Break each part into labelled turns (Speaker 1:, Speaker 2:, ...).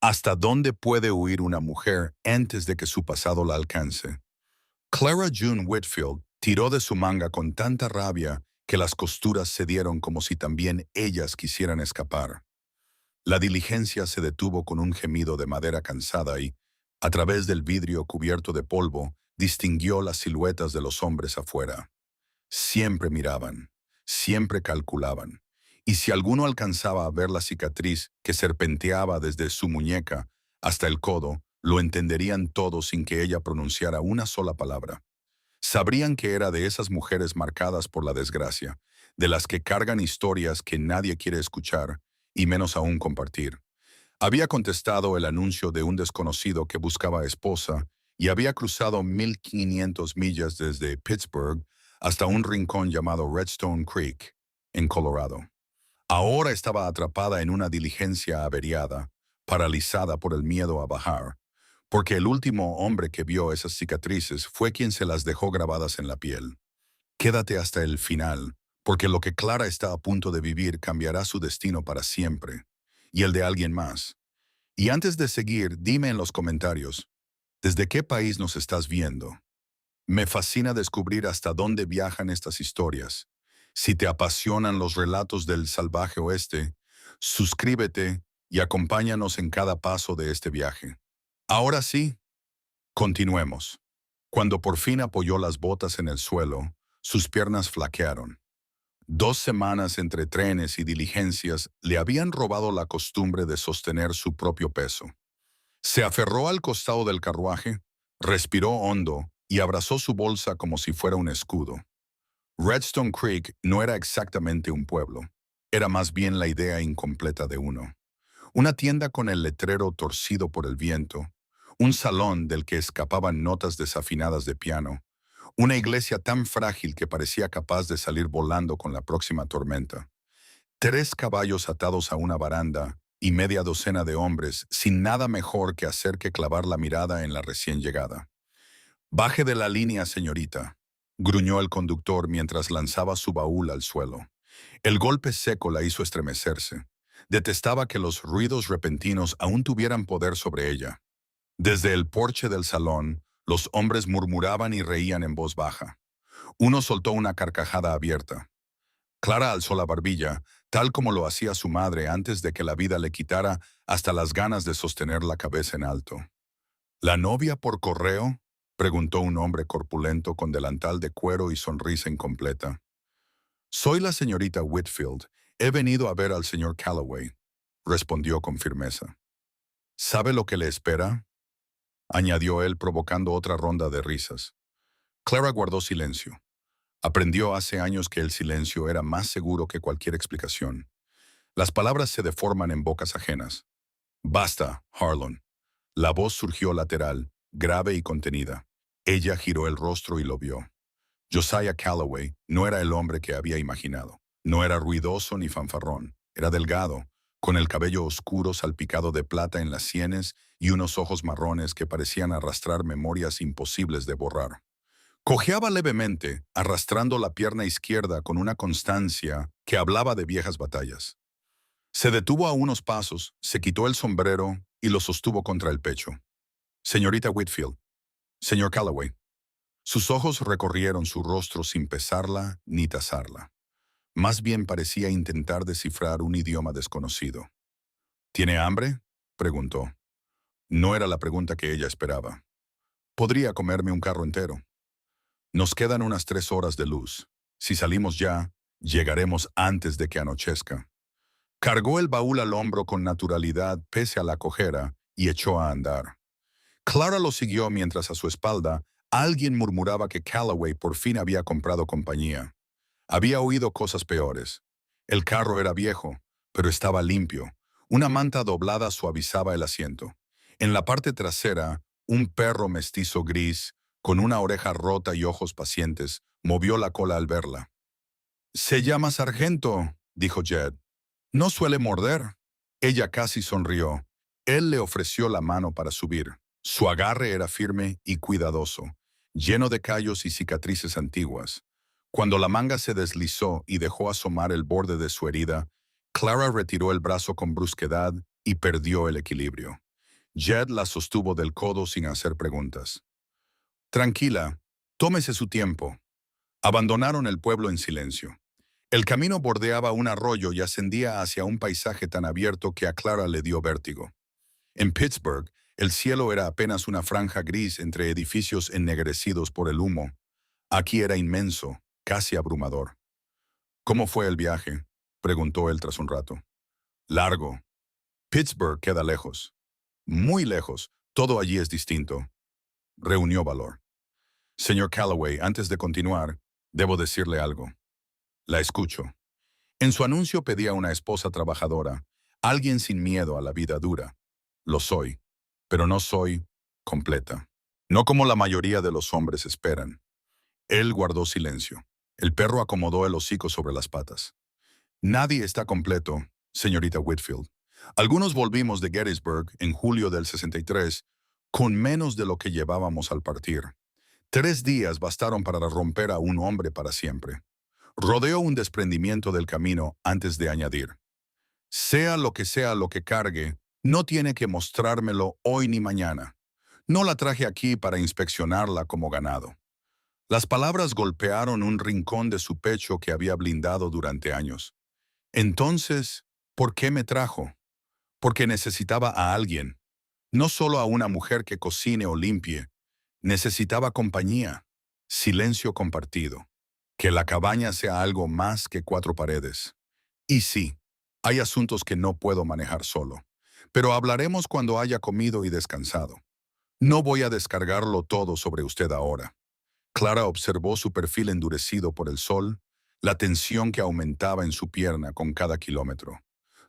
Speaker 1: ¿Hasta dónde puede huir una mujer antes de que su pasado la alcance? Clara June Whitfield tiró de su manga con tanta rabia que las costuras cedieron como si también ellas quisieran escapar. La diligencia se detuvo con un gemido de madera cansada y, a través del vidrio cubierto de polvo, distinguió las siluetas de los hombres afuera. Siempre miraban, siempre calculaban, y si alguno alcanzaba a ver la cicatriz que serpenteaba desde su muñeca hasta el codo, lo entenderían todos sin que ella pronunciara una sola palabra. Sabrían que era de esas mujeres marcadas por la desgracia, de las que cargan historias que nadie quiere escuchar, y menos aún compartir. Había contestado el anuncio de un desconocido que buscaba esposa y había cruzado 1,500 millas desde Pittsburgh hasta un rincón llamado Redstone Creek, en Colorado. Ahora estaba atrapada en una diligencia averiada, paralizada por el miedo a bajar, porque el último hombre que vio esas cicatrices fue quien se las dejó grabadas en la piel. Quédate hasta el final, porque lo que Clara está a punto de vivir cambiará su destino para siempre, y el de alguien más. Y antes de seguir, dime en los comentarios, ¿desde qué país nos estás viendo? Me fascina descubrir hasta dónde viajan estas historias. Si te apasionan los relatos del salvaje oeste, suscríbete y acompáñanos en cada paso de este viaje. Ahora sí, continuemos. Cuando por fin apoyó las botas en el suelo, sus piernas flaquearon. 2 semanas entre trenes y diligencias le habían robado la costumbre de sostener su propio peso. Se aferró al costado del carruaje, respiró hondo y abrazó su bolsa como si fuera un escudo. Redstone Creek no era exactamente un pueblo, era más bien la idea incompleta de uno. Una tienda con el letrero torcido por el viento, un salón del que escapaban notas desafinadas de piano, una iglesia tan frágil que parecía capaz de salir volando con la próxima tormenta. 3 caballos atados a una baranda y media docena de hombres sin nada mejor que hacer que clavar la mirada en la recién llegada. «Baje de la línea, señorita», gruñó el conductor mientras lanzaba su baúl al suelo. El golpe seco la hizo estremecerse. Detestaba que los ruidos repentinos aún tuvieran poder sobre ella. Desde el porche del salón, los hombres murmuraban y reían en voz baja. Uno soltó una carcajada abierta. Clara alzó la barbilla, tal como lo hacía su madre antes de que la vida le quitara hasta las ganas de sostener la cabeza en alto. «¿La novia por correo?», preguntó un hombre corpulento con delantal de cuero y sonrisa incompleta. «Soy la señorita Whitfield. He venido a ver al señor Calloway», respondió con firmeza. «¿Sabe lo que le espera?», añadió él provocando otra ronda de risas. Clara guardó silencio. Aprendió hace años que el silencio era más seguro que cualquier explicación. Las palabras se deforman en bocas ajenas. «Basta, Harlan». La voz surgió lateral, grave y contenida. Ella giró el rostro y lo vio. Josiah Calloway no era el hombre que había imaginado. No era ruidoso ni fanfarrón. Era delgado, con el cabello oscuro salpicado de plata en las sienes y unos ojos marrones que parecían arrastrar memorias imposibles de borrar. Cojeaba levemente, arrastrando la pierna izquierda con una constancia que hablaba de viejas batallas. Se detuvo a unos pasos, se quitó el sombrero y lo sostuvo contra el pecho. «Señorita Whitfield, señor Calloway». Sus ojos recorrieron su rostro sin pesarla ni tasarla. Más bien parecía intentar descifrar un idioma desconocido. «¿Tiene hambre?», preguntó. No era la pregunta que ella esperaba. «Podría comerme un carro entero». «Nos quedan unas 3 horas de luz. Si salimos ya, llegaremos antes de que anochezca». Cargó el baúl al hombro con naturalidad pese a la cojera y echó a andar. Clara lo siguió mientras a su espalda alguien murmuraba que Calloway por fin había comprado compañía. Había oído cosas peores. El carro era viejo, pero estaba limpio. Una manta doblada suavizaba el asiento. En la parte trasera, un perro mestizo gris, con una oreja rota y ojos pacientes, movió la cola al verla. «Se llama Sargento», dijo Jed. «No suele morder». Ella casi sonrió. Él le ofreció la mano para subir. Su agarre era firme y cuidadoso, lleno de callos y cicatrices antiguas. Cuando la manga se deslizó y dejó asomar el borde de su herida, Clara retiró el brazo con brusquedad y perdió el equilibrio. Jed la sostuvo del codo sin hacer preguntas. Tranquila, tómese su tiempo. Abandonaron el pueblo en silencio. El camino bordeaba un arroyo y ascendía hacia un paisaje tan abierto que a Clara le dio vértigo. En Pittsburgh, el cielo era apenas una franja gris entre edificios ennegrecidos por el humo. Aquí era inmenso, casi abrumador. ¿Cómo fue el viaje?, preguntó él tras un rato. Largo. Pittsburgh queda lejos. Muy lejos. Todo allí es distinto. Reunió valor. Señor Calloway, antes de continuar, debo decirle algo. La escucho. En su anuncio pedía una esposa trabajadora, alguien sin miedo a la vida dura. Lo soy, pero no soy completa. No como la mayoría de los hombres esperan. Él guardó silencio. El perro acomodó el hocico sobre las patas. Nadie está completo, señorita Whitfield. Algunos volvimos de Gettysburg en julio del 63 con menos de lo que llevábamos al partir. 3 días bastaron para romper a un hombre para siempre. Rodeó un desprendimiento del camino antes de añadir. Sea lo que cargue, no tiene que mostrármelo hoy ni mañana. No la traje aquí para inspeccionarla como ganado. Las palabras golpearon un rincón de su pecho que había blindado durante años. Entonces, ¿por qué me trajo? Porque necesitaba a alguien. No solo a una mujer que cocine o limpie. Necesitaba compañía, silencio compartido. Que la cabaña sea algo más que 4 paredes. Y sí, hay asuntos que no puedo manejar solo. Pero hablaremos cuando haya comido y descansado. No voy a descargarlo todo sobre usted ahora. Clara observó su perfil endurecido por el sol, la tensión que aumentaba en su pierna con cada kilómetro.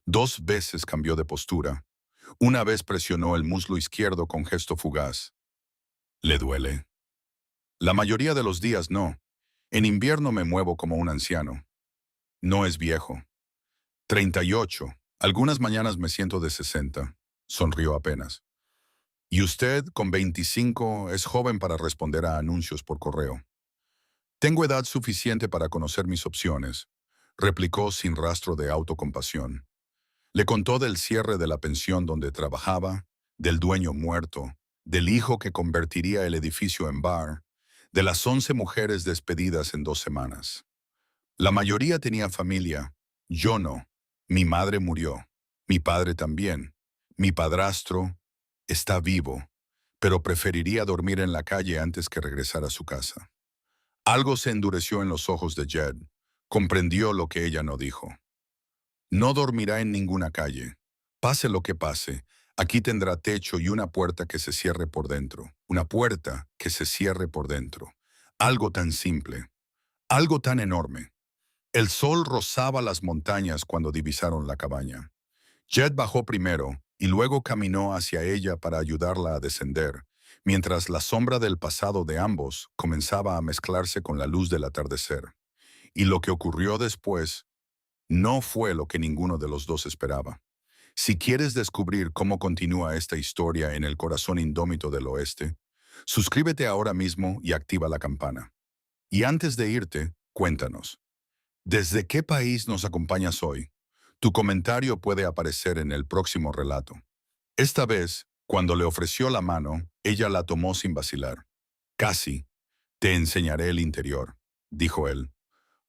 Speaker 1: 2 veces cambió de postura. Una vez presionó el muslo izquierdo con gesto fugaz. ¿Le duele? La mayoría de los días no. En invierno me muevo como un anciano. No es viejo. 38. Algunas mañanas me siento de 60. Sonrió apenas. Y usted, con 25, es joven para responder a anuncios por correo. Tengo edad suficiente para conocer mis opciones, replicó sin rastro de autocompasión. Le contó del cierre de la pensión donde trabajaba, del dueño muerto, del hijo que convertiría el edificio en bar, de las 11 mujeres despedidas en 2 semanas. La mayoría tenía familia, yo no. Mi madre murió, mi padre también. Mi padrastro está vivo, pero preferiría dormir en la calle antes que regresar a su casa. Algo se endureció en los ojos de Jed. Comprendió lo que ella no dijo. No dormirá en ninguna calle. Pase lo que pase, aquí tendrá techo y una puerta que se cierre por dentro. Una puerta que se cierre por dentro. Algo tan simple. Algo tan enorme. El sol rozaba las montañas cuando divisaron la cabaña. Jed bajó primero y luego caminó hacia ella para ayudarla a descender, mientras la sombra del pasado de ambos comenzaba a mezclarse con la luz del atardecer. Y lo que ocurrió después no fue lo que ninguno de los dos esperaba. Si quieres descubrir cómo continúa esta historia en el corazón indómito del oeste, suscríbete ahora mismo y activa la campana. Y antes de irte, cuéntanos, ¿desde qué país nos acompañas hoy? Tu comentario puede aparecer en el próximo relato. Esta vez, cuando le ofreció la mano, ella la tomó sin vacilar. Casi, te enseñaré el interior, dijo él.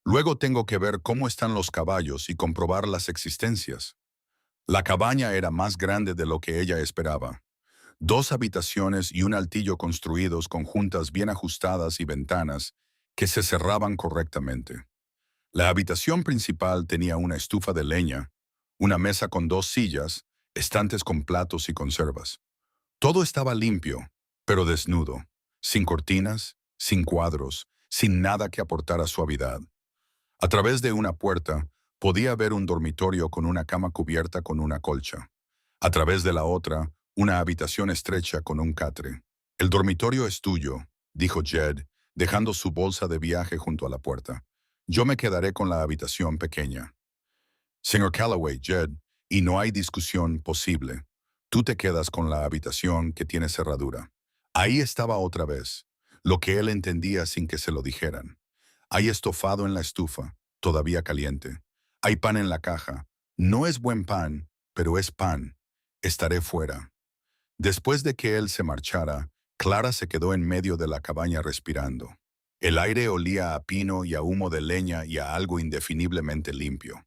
Speaker 1: Luego tengo que ver cómo están los caballos y comprobar las existencias. La cabaña era más grande de lo que ella esperaba. 2 habitaciones y un altillo construidos con juntas bien ajustadas y ventanas que se cerraban correctamente. La habitación principal tenía una estufa de leña, una mesa con 2 sillas, estantes con platos y conservas. Todo estaba limpio, pero desnudo, sin cortinas, sin cuadros, sin nada que aportara suavidad. A través de una puerta, podía ver un dormitorio con una cama cubierta con una colcha. A través de la otra, una habitación estrecha con un catre. El dormitorio es tuyo, dijo Jed, dejando su bolsa de viaje junto a la puerta. Yo me quedaré con la habitación pequeña. Señor Calloway, Jed, y no hay discusión posible. Tú te quedas con la habitación que tiene cerradura. Ahí estaba otra vez, lo que él entendía sin que se lo dijeran. Hay estofado en la estufa, todavía caliente. Hay pan en la caja. No es buen pan, pero es pan. Estaré fuera. Después de que él se marchara, Clara se quedó en medio de la cabaña respirando. El aire olía a pino y a humo de leña y a algo indefiniblemente limpio.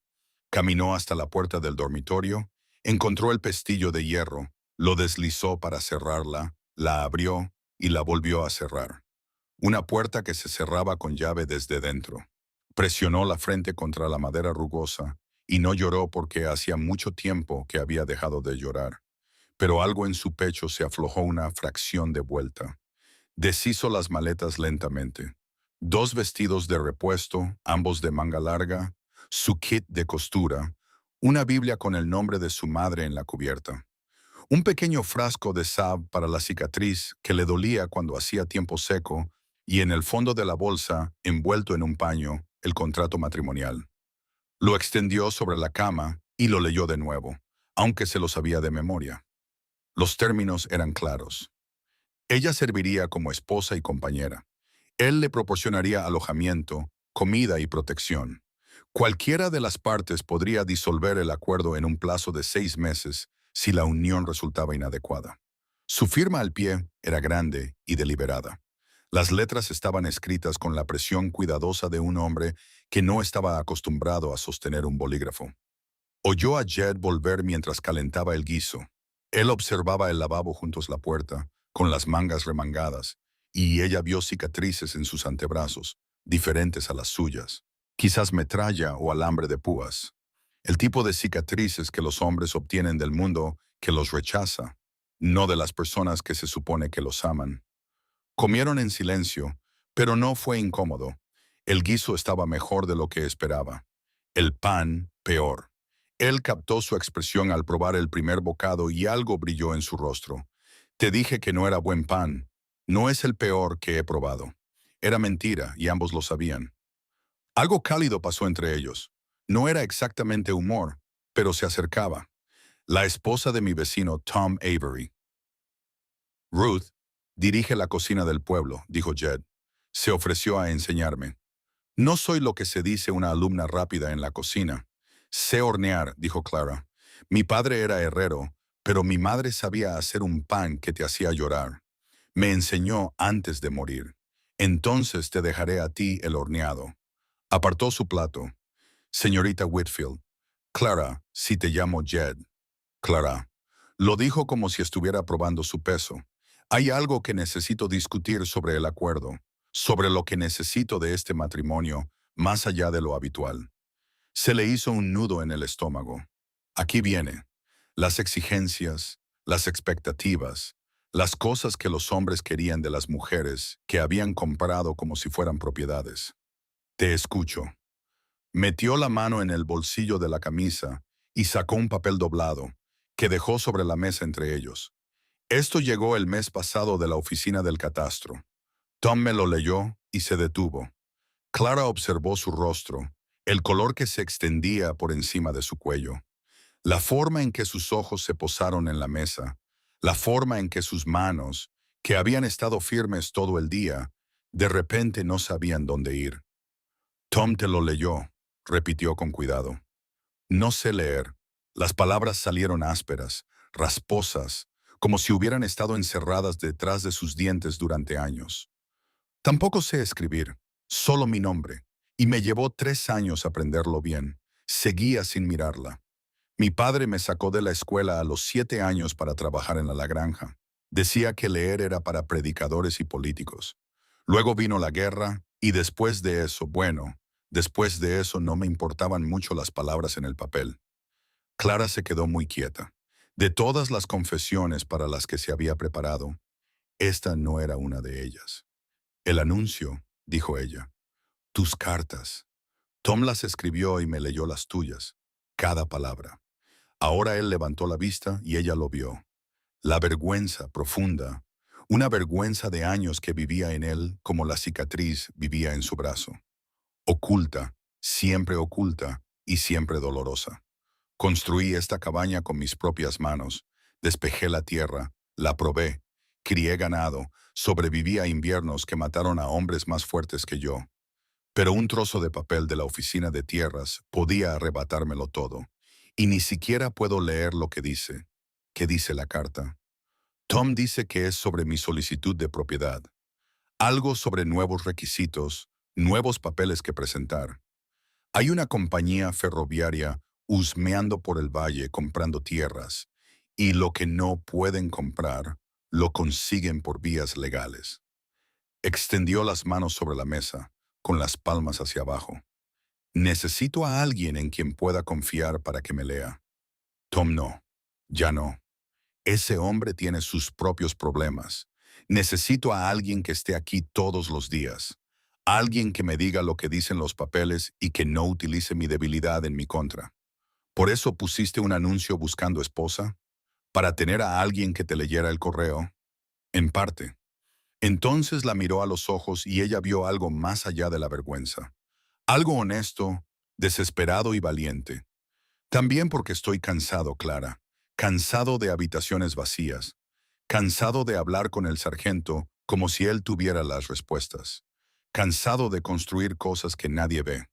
Speaker 1: Caminó hasta la puerta del dormitorio, encontró el pestillo de hierro, lo deslizó para cerrarla, la abrió y la volvió a cerrar. Una puerta que se cerraba con llave desde dentro. Presionó la frente contra la madera rugosa y no lloró porque hacía mucho tiempo que había dejado de llorar. Pero algo en su pecho se aflojó una fracción de vuelta. Deshizo las maletas lentamente. 2 vestidos de repuesto, ambos de manga larga, su kit de costura, una Biblia con el nombre de su madre en la cubierta, un pequeño frasco de salve para la cicatriz que le dolía cuando hacía tiempo seco y en el fondo de la bolsa, envuelto en un paño, el contrato matrimonial. Lo extendió sobre la cama y lo leyó de nuevo, aunque se lo sabía de memoria. Los términos eran claros. Ella serviría como esposa y compañera. Él le proporcionaría alojamiento, comida y protección. Cualquiera de las partes podría disolver el acuerdo en un plazo de 6 meses si la unión resultaba inadecuada. Su firma al pie era grande y deliberada. Las letras estaban escritas con la presión cuidadosa de un hombre que no estaba acostumbrado a sostener un bolígrafo. Oyó a Jed volver mientras calentaba el guiso. Él observaba el lavabo junto a la puerta, con las mangas remangadas, y ella vio cicatrices en sus antebrazos, diferentes a las suyas. Quizás metralla o alambre de púas. El tipo de cicatrices que los hombres obtienen del mundo que los rechaza, no de las personas que se supone que los aman. Comieron en silencio, pero no fue incómodo. El guiso estaba mejor de lo que esperaba. El pan, peor. Él captó su expresión al probar el primer bocado y algo brilló en su rostro. Te dije que no era buen pan. No es el peor que he probado. Era mentira y ambos lo sabían. Algo cálido pasó entre ellos. No era exactamente humor, pero se acercaba. La esposa de mi vecino Tom Avery. Ruth dirige la cocina del pueblo, dijo Jed. Se ofreció a enseñarme. No soy lo que se dice una alumna rápida en la cocina. Sé hornear, dijo Clara. Mi padre era herrero, pero mi madre sabía hacer un pan que te hacía llorar. Me enseñó antes de morir. Entonces te dejaré a ti el horneado. Apartó su plato. Señorita Whitfield. Clara, si te llamo Jed. Clara. Lo dijo como si estuviera probando su peso. Hay algo que necesito discutir sobre el acuerdo, sobre lo que necesito de este matrimonio, más allá de lo habitual. Se le hizo un nudo en el estómago. Aquí viene. Las exigencias, las expectativas, las cosas que los hombres querían de las mujeres que habían comprado como si fueran propiedades. Te escucho. Metió la mano en el bolsillo de la camisa y sacó un papel doblado, que dejó sobre la mesa entre ellos. Esto llegó el mes pasado de la oficina del catastro. Tom me lo leyó y se detuvo. Clara observó su rostro, el color que se extendía por encima de su cuello, la forma en que sus ojos se posaron en la mesa, la forma en que sus manos, que habían estado firmes todo el día, de repente no sabían dónde ir. Tom te lo leyó, repitió con cuidado. No sé leer. Las palabras salieron ásperas, rasposas, como si hubieran estado encerradas detrás de sus dientes durante años. Tampoco sé escribir, solo mi nombre, y me llevó 3 años aprenderlo bien. Seguía sin mirarla. Mi padre me sacó de la escuela a los 7 años para trabajar en la granja. Decía que leer era para predicadores y políticos. Luego vino la guerra, y después de eso, bueno, después de eso no me importaban mucho las palabras en el papel. Clara se quedó muy quieta. De todas las confesiones para las que se había preparado, esta no era una de ellas. El anuncio, dijo ella. Tus cartas. Tom las escribió y me leyó las tuyas. Cada palabra. Ahora él levantó la vista y ella lo vio. La vergüenza profunda, una vergüenza de años que vivía en él como la cicatriz vivía en su brazo. Oculta, oculta y siempre dolorosa. Construí esta cabaña con mis propias manos, despejé la tierra, la probé, crié ganado, sobreviví a inviernos que mataron a hombres más fuertes que yo. Pero un trozo de papel de la oficina de tierras podía arrebatármelo todo, y ni siquiera puedo leer lo que dice. ¿Qué dice la carta? Tom dice que es sobre mi solicitud de propiedad. Algo sobre nuevos requisitos, nuevos papeles que presentar. Hay una compañía ferroviaria husmeando por el valle comprando tierras, y lo que no pueden comprar, lo consiguen por vías legales. Extendió las manos sobre la mesa, con las palmas hacia abajo. Necesito a alguien en quien pueda confiar para que me lea. Tom no. Ya no. Ese hombre tiene sus propios problemas. Necesito a alguien que esté aquí todos los días. Alguien que me diga lo que dicen los papeles y que no utilice mi debilidad en mi contra. ¿Por eso pusiste un anuncio buscando esposa? ¿Para tener a alguien que te leyera el correo? En parte. Entonces la miró a los ojos y ella vio algo más allá de la vergüenza. Algo honesto, desesperado y valiente. También porque estoy cansado, Clara. Cansado de habitaciones vacías. Cansado de hablar con el sargento como si él tuviera las respuestas. Cansado de construir cosas que nadie ve.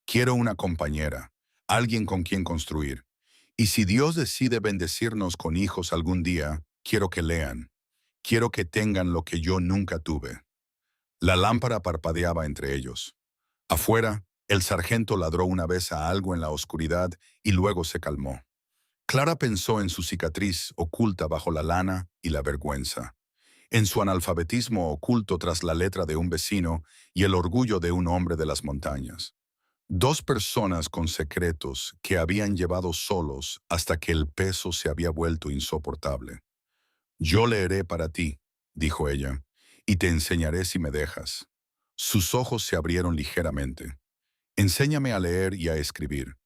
Speaker 1: Quiero una compañera, alguien con quien construir. Y si Dios decide bendecirnos con hijos algún día, quiero que lean. Quiero que tengan lo que yo nunca tuve. La lámpara parpadeaba entre ellos. Afuera, el sargento ladró una vez a algo en la oscuridad y luego se calmó. Clara pensó en su cicatriz oculta bajo la lana y la vergüenza, en su analfabetismo oculto tras la letra de un vecino y el orgullo de un hombre de las montañas. Dos personas con secretos que habían llevado solos hasta que el peso se había vuelto insoportable. Yo leeré para ti, dijo ella, y te enseñaré si me dejas. Sus ojos se abrieron ligeramente. Enséñame a leer y a escribir.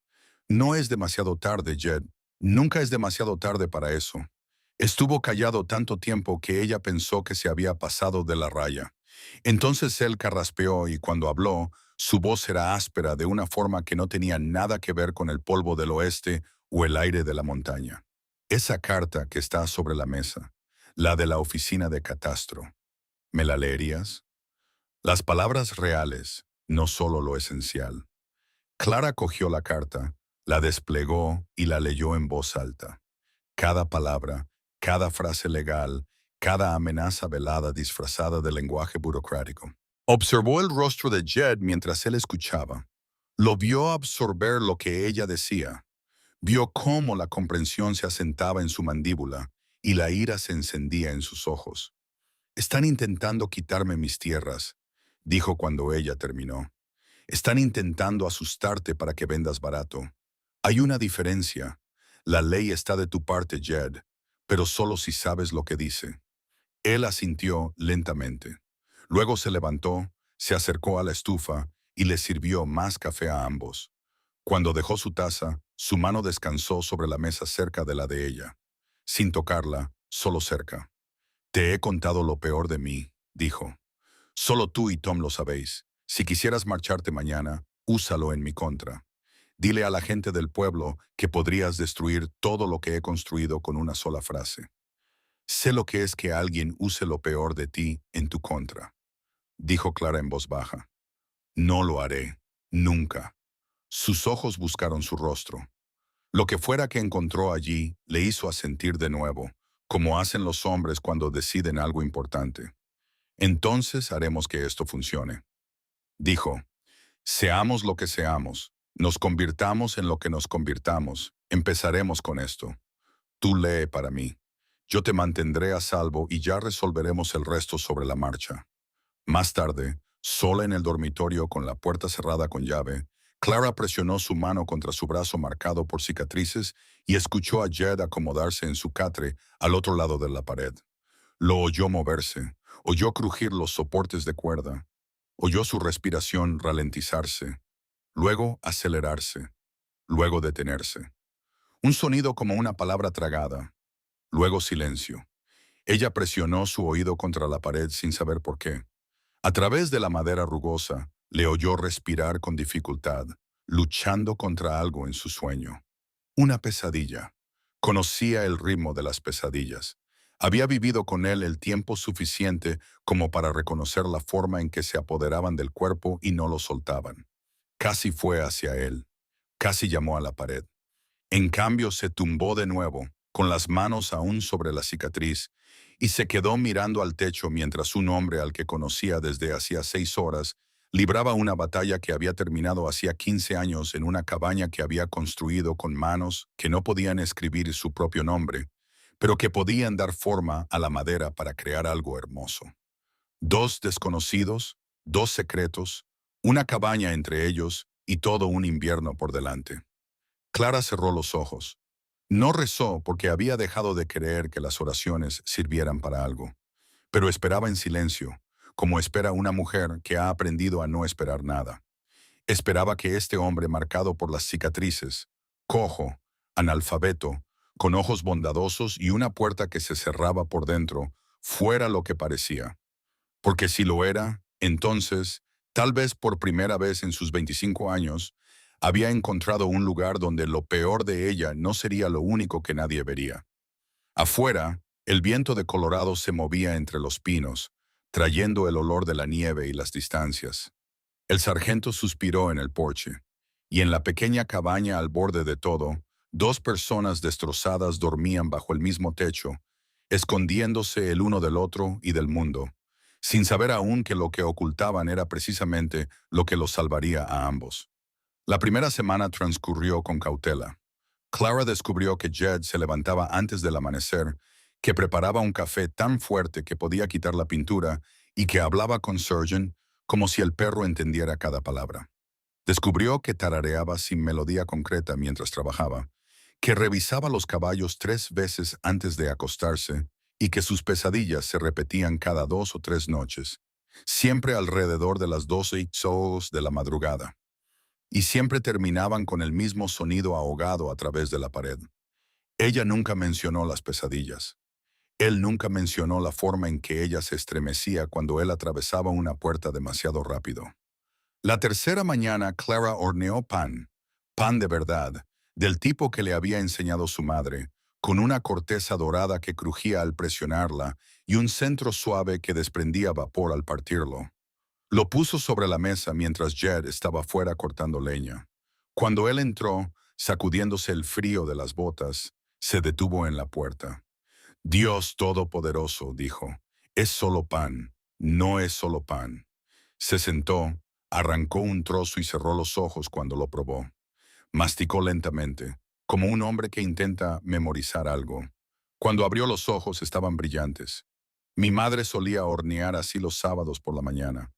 Speaker 1: No es demasiado tarde, Jed. Nunca es demasiado tarde para eso. Estuvo callado tanto tiempo que ella pensó que se había pasado de la raya. Entonces él carraspeó y cuando habló, su voz era áspera de una forma que no tenía nada que ver con el polvo del oeste o el aire de la montaña. Esa carta que está sobre la mesa, la de la oficina de catastro, ¿me la leerías? Las palabras reales, no solo lo esencial. Clara cogió la carta, la desplegó y la leyó en voz alta. Cada palabra, cada frase legal, cada amenaza velada disfrazada de lenguaje burocrático. Observó el rostro de Jed mientras él escuchaba. Lo vio absorber lo que ella decía. Vio cómo la comprensión se asentaba en su mandíbula y la ira se encendía en sus ojos. Están intentando quitarme mis tierras, dijo cuando ella terminó. Están intentando asustarte para que vendas barato. Hay una diferencia. La ley está de tu parte, Jed, pero solo si sabes lo que dice. Él asintió lentamente. Luego se levantó, se acercó a la estufa y le sirvió más café a ambos. Cuando dejó su taza, su mano descansó sobre la mesa cerca de la de ella. Sin tocarla, solo cerca. Te he contado lo peor de mí, dijo. Solo tú y Tom lo sabéis. Si quisieras marcharte mañana, úsalo en mi contra. Dile a la gente del pueblo que podrías destruir todo lo que he construido con una sola frase. Sé lo que es que alguien use lo peor de ti en tu contra, dijo Clara en voz baja. No lo haré, nunca. Sus ojos buscaron su rostro. Lo que fuera que encontró allí le hizo asentir de nuevo, como hacen los hombres cuando deciden algo importante. Entonces haremos que esto funcione. Dijo, seamos lo que seamos, nos convirtamos en lo que nos convirtamos, empezaremos con esto. Tú lee para mí. Yo te mantendré a salvo y ya resolveremos el resto sobre la marcha. Más tarde, sola en el dormitorio con la puerta cerrada con llave, Clara presionó su mano contra su brazo marcado por cicatrices y escuchó a Jed acomodarse en su catre al otro lado de la pared. Lo oyó moverse, oyó crujir los soportes de cuerda, oyó su respiración ralentizarse, luego acelerarse, luego detenerse. Un sonido como una palabra tragada, luego silencio. Ella presionó su oído contra la pared sin saber por qué. A través de la madera rugosa, le oyó respirar con dificultad, luchando contra algo en su sueño. Una pesadilla. Conocía el ritmo de las pesadillas. Había vivido con él el tiempo suficiente como para reconocer la forma en que se apoderaban del cuerpo y no lo soltaban. Casi fue hacia él. Casi llamó a la pared. En cambio, se tumbó de nuevo, con las manos aún sobre la cicatriz, y se quedó mirando al techo mientras un hombre al que conocía desde hacía 6 horas libraba una batalla que había terminado hacía 15 años en una cabaña que había construido con manos que no podían escribir su propio nombre, pero que podían dar forma a la madera para crear algo hermoso. 2 desconocidos, 2 secretos, una cabaña entre ellos y todo un invierno por delante. Clara cerró los ojos. No rezó porque había dejado de creer que las oraciones sirvieran para algo, pero esperaba en silencio, como espera una mujer que ha aprendido a no esperar nada. Esperaba que este hombre marcado por las cicatrices, cojo, analfabeto, con ojos bondadosos y una puerta que se cerraba por dentro, fuera lo que parecía. Porque si lo era, entonces, tal vez por primera vez en sus 25 años, había encontrado un lugar donde lo peor de ella no sería lo único que nadie vería. Afuera, el viento de Colorado se movía entre los pinos, trayendo el olor de la nieve y las distancias. El sargento suspiró en el porche, y en la pequeña cabaña al borde de todo, 2 personas destrozadas dormían bajo el mismo techo, escondiéndose el uno del otro y del mundo, sin saber aún que lo que ocultaban era precisamente lo que los salvaría a ambos. La primera semana transcurrió con cautela. Clara descubrió que Jed se levantaba antes del amanecer, que preparaba un café tan fuerte que podía quitar la pintura y que hablaba con Surgeon como si el perro entendiera cada palabra. Descubrió que tarareaba sin melodía concreta mientras trabajaba, que revisaba los caballos 3 veces antes de acostarse y que sus pesadillas se repetían cada 2 o 3 noches, siempre alrededor de las 12 de la madrugada, y siempre terminaban con el mismo sonido ahogado a través de la pared. Ella nunca mencionó las pesadillas. Él nunca mencionó la forma en que ella se estremecía cuando él atravesaba una puerta demasiado rápido. La tercera mañana Clara horneó pan de verdad, del tipo que le había enseñado su madre, con una corteza dorada que crujía al presionarla y un centro suave que desprendía vapor al partirlo. Lo puso sobre la mesa mientras Jed estaba fuera cortando leña. Cuando él entró, sacudiéndose el frío de las botas, se detuvo en la puerta. Dios Todopoderoso, dijo, es solo pan, no es solo pan. Se sentó, arrancó un trozo y cerró los ojos cuando lo probó. Masticó lentamente, como un hombre que intenta memorizar algo. Cuando abrió los ojos estaban brillantes. Mi madre solía hornear así los sábados por la mañana.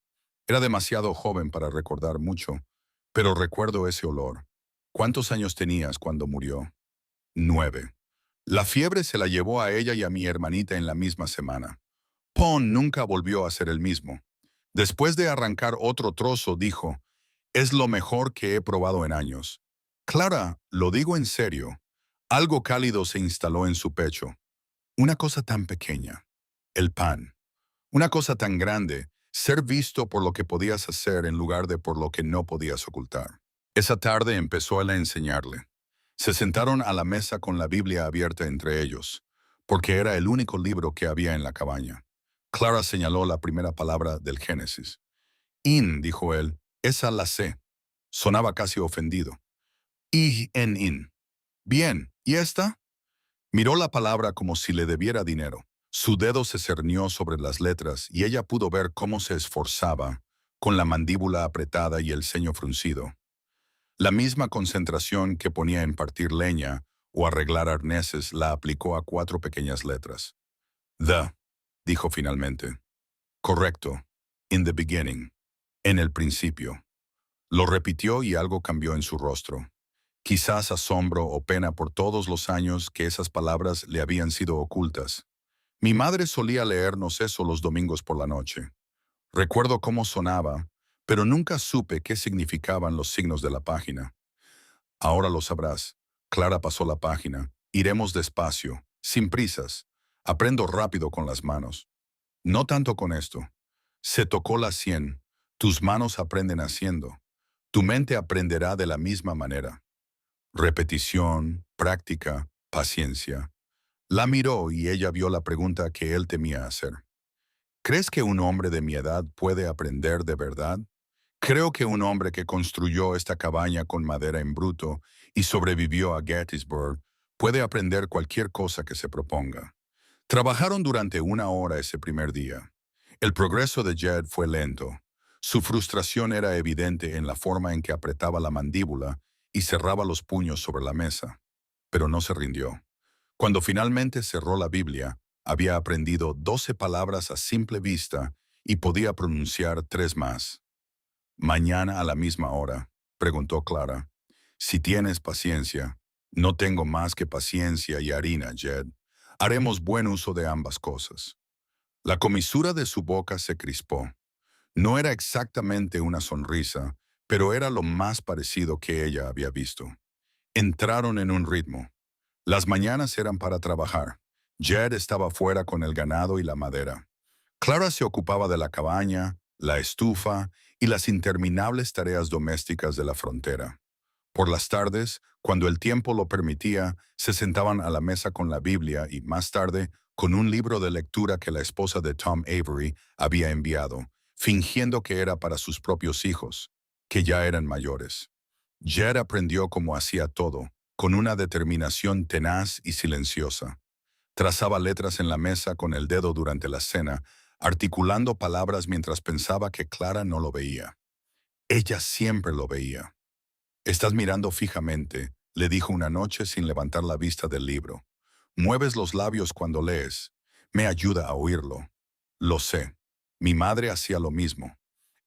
Speaker 1: Era demasiado joven para recordar mucho, pero recuerdo ese olor. ¿Cuántos años tenías cuando murió? 9. La fiebre se la llevó a ella y a mi hermanita en la misma semana. Pon nunca volvió a ser el mismo. Después de arrancar otro trozo, dijo, es lo mejor que he probado en años. Clara, lo digo en serio. Algo cálido se instaló en su pecho. Una cosa tan pequeña. El pan. Una cosa tan grande. Ser visto por lo que podías hacer en lugar de por lo que no podías ocultar. Esa tarde empezó él a enseñarle. Se sentaron a la mesa con la Biblia abierta entre ellos, porque era el único libro que había en la cabaña. Clara señaló la primera palabra del Génesis. Dijo él, esa la sé. Sonaba casi ofendido. In. Bien, ¿y esta? Miró la palabra como si le debiera dinero. Su dedo se cernió sobre las letras y ella pudo ver cómo se esforzaba, con la mandíbula apretada y el ceño fruncido. La misma concentración que ponía en partir leña o arreglar arneses la aplicó a 4 pequeñas letras. The, dijo finalmente. Correcto. In the beginning. En el principio. Lo repitió y algo cambió en su rostro. Quizás asombro o pena por todos los años que esas palabras le habían sido ocultas. Mi madre solía leernos eso los domingos por la noche. Recuerdo cómo sonaba, pero nunca supe qué significaban los signos de la página. Ahora lo sabrás. Clara pasó la página. Iremos despacio, sin prisas. Aprendo rápido con las manos. No tanto con esto. Se tocó la 100. Tus manos aprenden haciendo. Tu mente aprenderá de la misma manera. Repetición, práctica, paciencia. La miró y ella vio la pregunta que él temía hacer. ¿Crees que un hombre de mi edad puede aprender de verdad? Creo que un hombre que construyó esta cabaña con madera en bruto y sobrevivió a Gettysburg Puede aprender cualquier cosa que se proponga. Trabajaron durante 1 hora ese primer día. El progreso de Jed fue lento. Su frustración era evidente en la forma en que apretaba la mandíbula y cerraba los puños sobre la mesa. Pero no se rindió. Cuando finalmente cerró la Biblia, había aprendido 12 palabras a simple vista y podía pronunciar 3 más. «¿Mañana a la misma hora?», preguntó Clara. «Si tienes paciencia». «No tengo más que paciencia y harina, Jed. Haremos buen uso de ambas cosas». La comisura de su boca se crispó. No era exactamente una sonrisa, pero era lo más parecido que ella había visto. Entraron en un ritmo. Las mañanas eran para trabajar. Jed estaba fuera con el ganado y la madera. Clara se ocupaba de la cabaña, la estufa y las interminables tareas domésticas de la frontera. Por las tardes, cuando el tiempo lo permitía, se sentaban a la mesa con la Biblia y, más tarde, con un libro de lectura que la esposa de Tom Avery había enviado, fingiendo que era para sus propios hijos, que ya eran mayores. Jed aprendió cómo hacía todo, con una determinación tenaz y silenciosa. Trazaba letras en la mesa con el dedo durante la cena, articulando palabras mientras pensaba que Clara no lo veía. Ella siempre lo veía. «Estás mirando fijamente», le dijo una noche sin levantar la vista del libro. «Mueves los labios cuando lees. Me ayuda a oírlo». «Lo sé. Mi madre hacía lo mismo».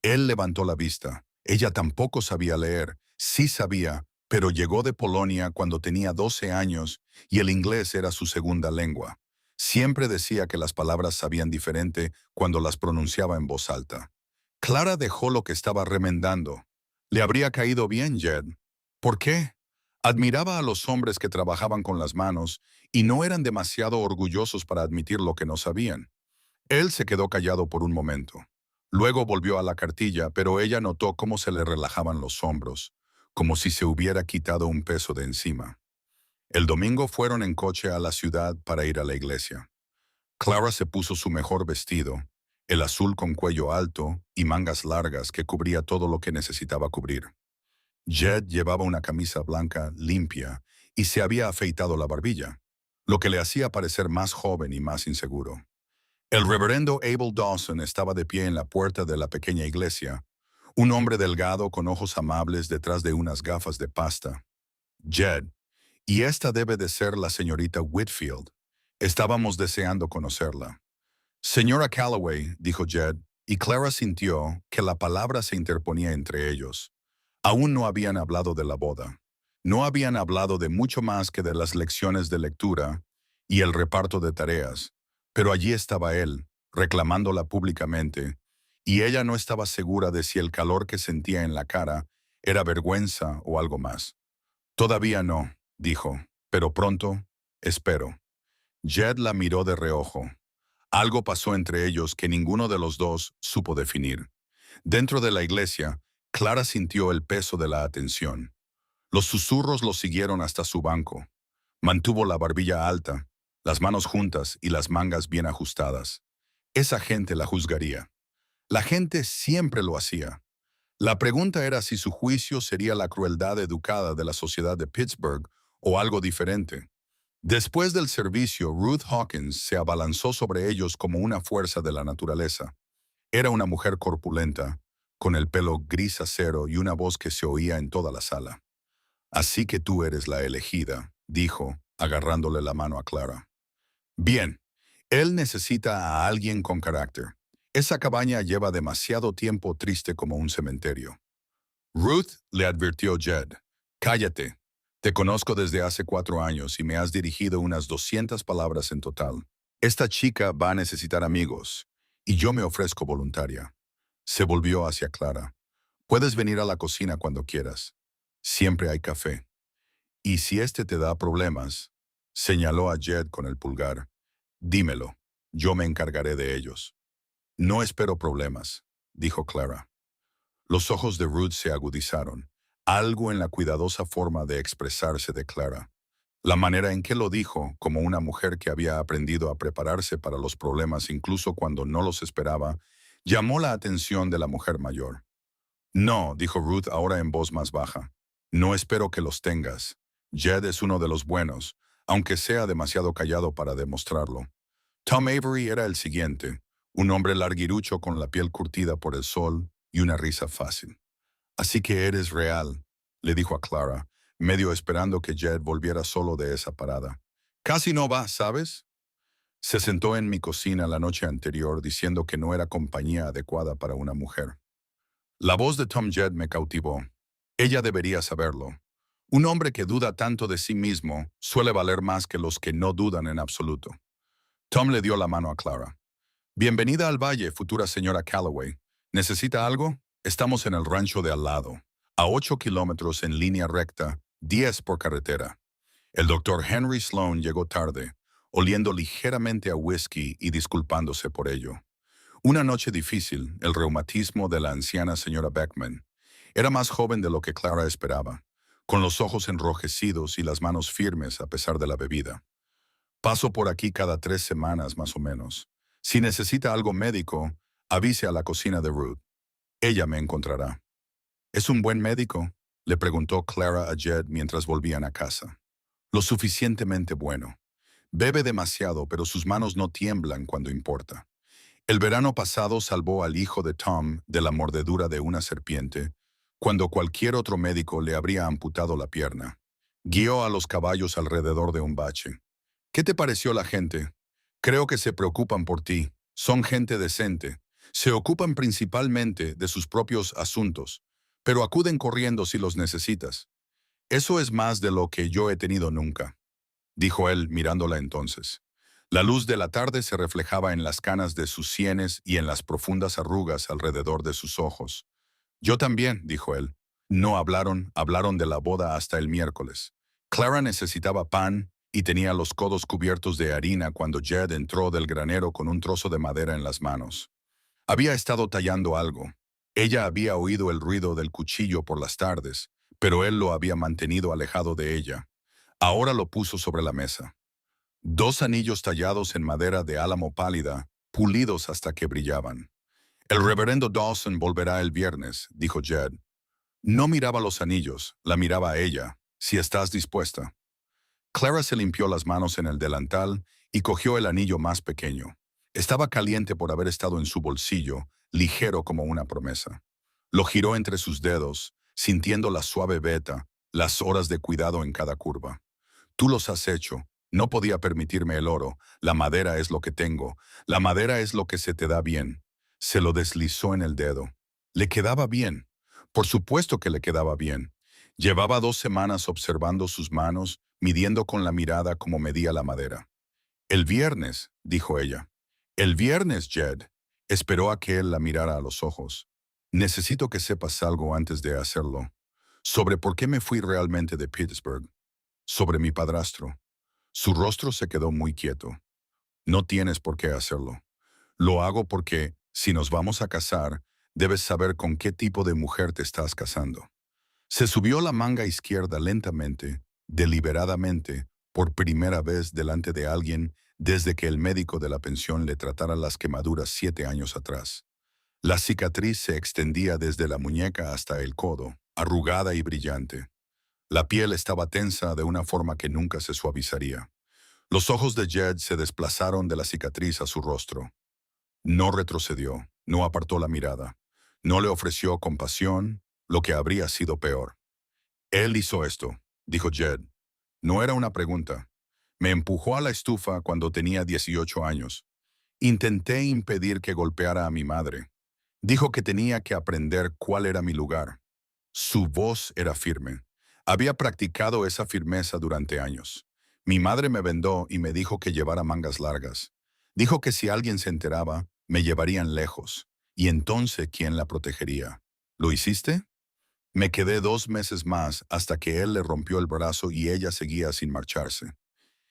Speaker 1: Él levantó la vista. Ella tampoco sabía leer. Sí sabía, pero llegó de Polonia cuando tenía 12 años y el inglés era su segunda lengua. Siempre decía que las palabras sabían diferente cuando las pronunciaba en voz alta. Clara dejó lo que estaba remendando. Le habría caído bien, Jed. ¿Por qué? Admiraba a los hombres que trabajaban con las manos y no eran demasiado orgullosos para admitir lo que no sabían. Él se quedó callado por un momento. Luego volvió a la cartilla, pero ella notó cómo se le relajaban los hombros, como si se hubiera quitado un peso de encima. El domingo fueron en coche a la ciudad para ir a la iglesia. Clara se puso su mejor vestido, el azul con cuello alto y mangas largas que cubría todo lo que necesitaba cubrir. Jed llevaba una camisa blanca limpia y se había afeitado la barbilla, lo que le hacía parecer más joven y más inseguro. El reverendo Abel Dawson estaba de pie en la puerta de la pequeña iglesia, un hombre delgado con ojos amables detrás de unas gafas de pasta. «Jed, y esta debe de ser la señorita Whitfield. Estábamos deseando conocerla». «Señora Calloway», dijo Jed, y Clara sintió que la palabra se interponía entre ellos. Aún no habían hablado de la boda. No habían hablado de mucho más que de las lecciones de lectura y el reparto de tareas, pero allí estaba él, reclamándola públicamente, y ella no estaba segura de si el calor que sentía en la cara era vergüenza o algo más. «Todavía no», dijo, «pero pronto, espero». Jed la miró de reojo. Algo pasó entre ellos que ninguno de los dos supo definir. Dentro de la iglesia, Clara sintió el peso de la atención. Los susurros lo siguieron hasta su banco. Mantuvo la barbilla alta, las manos juntas y las mangas bien ajustadas. Esa gente la juzgaría. La gente siempre lo hacía. La pregunta era si su juicio sería la crueldad educada de la sociedad de Pittsburgh o algo diferente. Después del servicio, Ruth Hawkins se abalanzó sobre ellos como una fuerza de la naturaleza. Era una mujer corpulenta, con el pelo gris acero y una voz que se oía en toda la sala. «Así que tú eres la elegida», dijo, agarrándole la mano a Clara. «Bien, él necesita a alguien con carácter. Esa cabaña lleva demasiado tiempo triste como un cementerio». «Ruth», le advirtió Jed, «cállate. Te conozco desde hace 4 años y me has dirigido unas 200 palabras en total. Esta chica va a necesitar amigos, y yo me ofrezco voluntaria». Se volvió hacia Clara. «Puedes venir a la cocina cuando quieras. Siempre hay café. Y si este te da problemas», señaló a Jed con el pulgar, «dímelo. Yo me encargaré de ellos». «No espero problemas», dijo Clara. Los ojos de Ruth se agudizaron. Algo en la cuidadosa forma de expresarse de Clara. La manera en que lo dijo, como una mujer que había aprendido a prepararse para los problemas incluso cuando no los esperaba, llamó la atención de la mujer mayor. «No», dijo Ruth ahora en voz más baja. «No espero que los tengas. Jed es uno de los buenos. aunque sea demasiado callado para demostrarlo. Tom Avery era el siguiente, un hombre larguirucho con la piel curtida por el sol y una risa fácil. Así que eres real, le dijo a Clara, medio esperando que Jed volviera solo de esa parada. Casi no va, ¿sabes? Se sentó en mi cocina la noche anterior diciendo que no era compañía adecuada para una mujer. La voz de Tom Jed me cautivó. Ella debería saberlo. Un hombre que duda tanto de sí mismo suele valer más que los que no dudan en absoluto. Tom le dio la mano a Clara. Bienvenida al valle, futura señora Calloway. ¿Necesita algo? Estamos en el rancho de al lado, a 8 kilómetros en línea recta, 10 por carretera. El doctor Henry Sloan llegó tarde, oliendo ligeramente a whisky y disculpándose por ello. Una noche difícil, el reumatismo de la anciana señora Beckman. Era más joven de lo que Clara esperaba, con los ojos enrojecidos y las manos firmes a pesar de la bebida. Paso por aquí cada 3 semanas más o menos. Si necesita algo médico, avise a la cocina de Ruth. Ella me encontrará. ¿Es un buen médico?, le preguntó Clara a Jed mientras volvían a casa. Lo suficientemente bueno. Bebe demasiado, pero sus manos no tiemblan cuando importa. El verano pasado salvó al hijo de Tom de la mordedura de una serpiente, cuando cualquier otro médico le habría amputado la pierna. Guió a los caballos alrededor de un bache. ¿Qué te pareció la gente? Creo que se preocupan por ti. Son gente decente. Se ocupan principalmente de sus propios asuntos, pero acuden corriendo si los necesitas. Eso es más de lo que yo he tenido nunca, dijo él mirándola entonces. La luz de la tarde se reflejaba en las canas de sus sienes y en las profundas arrugas alrededor de sus ojos. Yo también, dijo él. No hablaron de la boda hasta el miércoles. Clara necesitaba pan y tenía los codos cubiertos de harina cuando Jed entró del granero con un trozo de madera en las manos. Había estado tallando algo. Ella había oído el ruido del cuchillo por las tardes, pero él lo había mantenido alejado de ella. Ahora lo puso sobre la mesa. 2 anillos tallados en madera de álamo pálida, pulidos hasta que brillaban. El reverendo Dawson volverá el viernes, dijo Jed. No miraba los anillos, la miraba a ella, si estás dispuesta. Clara se limpió las manos en el delantal y cogió el anillo más pequeño. Estaba caliente por haber estado en su bolsillo, ligero como una promesa. Lo giró entre sus dedos, sintiendo la suave veta, las horas de cuidado en cada curva. Tú los has hecho. No podía permitirme el oro. La madera es lo que tengo. La madera es lo que se te da bien. Se lo deslizó en el dedo. Le quedaba bien. Por supuesto que le quedaba bien. Llevaba 2 semanas observando sus manos, midiendo con la mirada como medía la madera. El viernes, dijo ella. El viernes, Jed. Esperó a que él la mirara a los ojos. Necesito que sepas algo antes de hacerlo. Sobre por qué me fui realmente de Pittsburgh. Sobre mi padrastro. Su rostro se quedó muy quieto. No tienes por qué hacerlo. Lo hago porque, si nos vamos a casar, debes saber con qué tipo de mujer te estás casando. Se subió la manga izquierda lentamente, deliberadamente, por primera vez delante de alguien desde que el médico de la pensión le tratara las quemaduras 7 años atrás. La cicatriz se extendía desde la muñeca hasta el codo, arrugada y brillante. La piel estaba tensa de una forma que nunca se suavizaría. Los ojos de Jed se desplazaron de la cicatriz a su rostro. No retrocedió, no apartó la mirada. No le ofreció compasión, lo que habría sido peor. Él hizo esto, dijo Jed. No era una pregunta. Me empujó a la estufa cuando tenía 18 años. Intenté impedir que golpeara a mi madre. Dijo que tenía que aprender cuál era mi lugar. Su voz era firme. Había practicado esa firmeza durante años. Mi madre me vendó y me dijo que llevara mangas largas. Dijo que si alguien se enteraba, me llevarían lejos. Y entonces, ¿quién la protegería? ¿Lo hiciste? Me quedé 2 meses más hasta que él le rompió el brazo y ella seguía sin marcharse.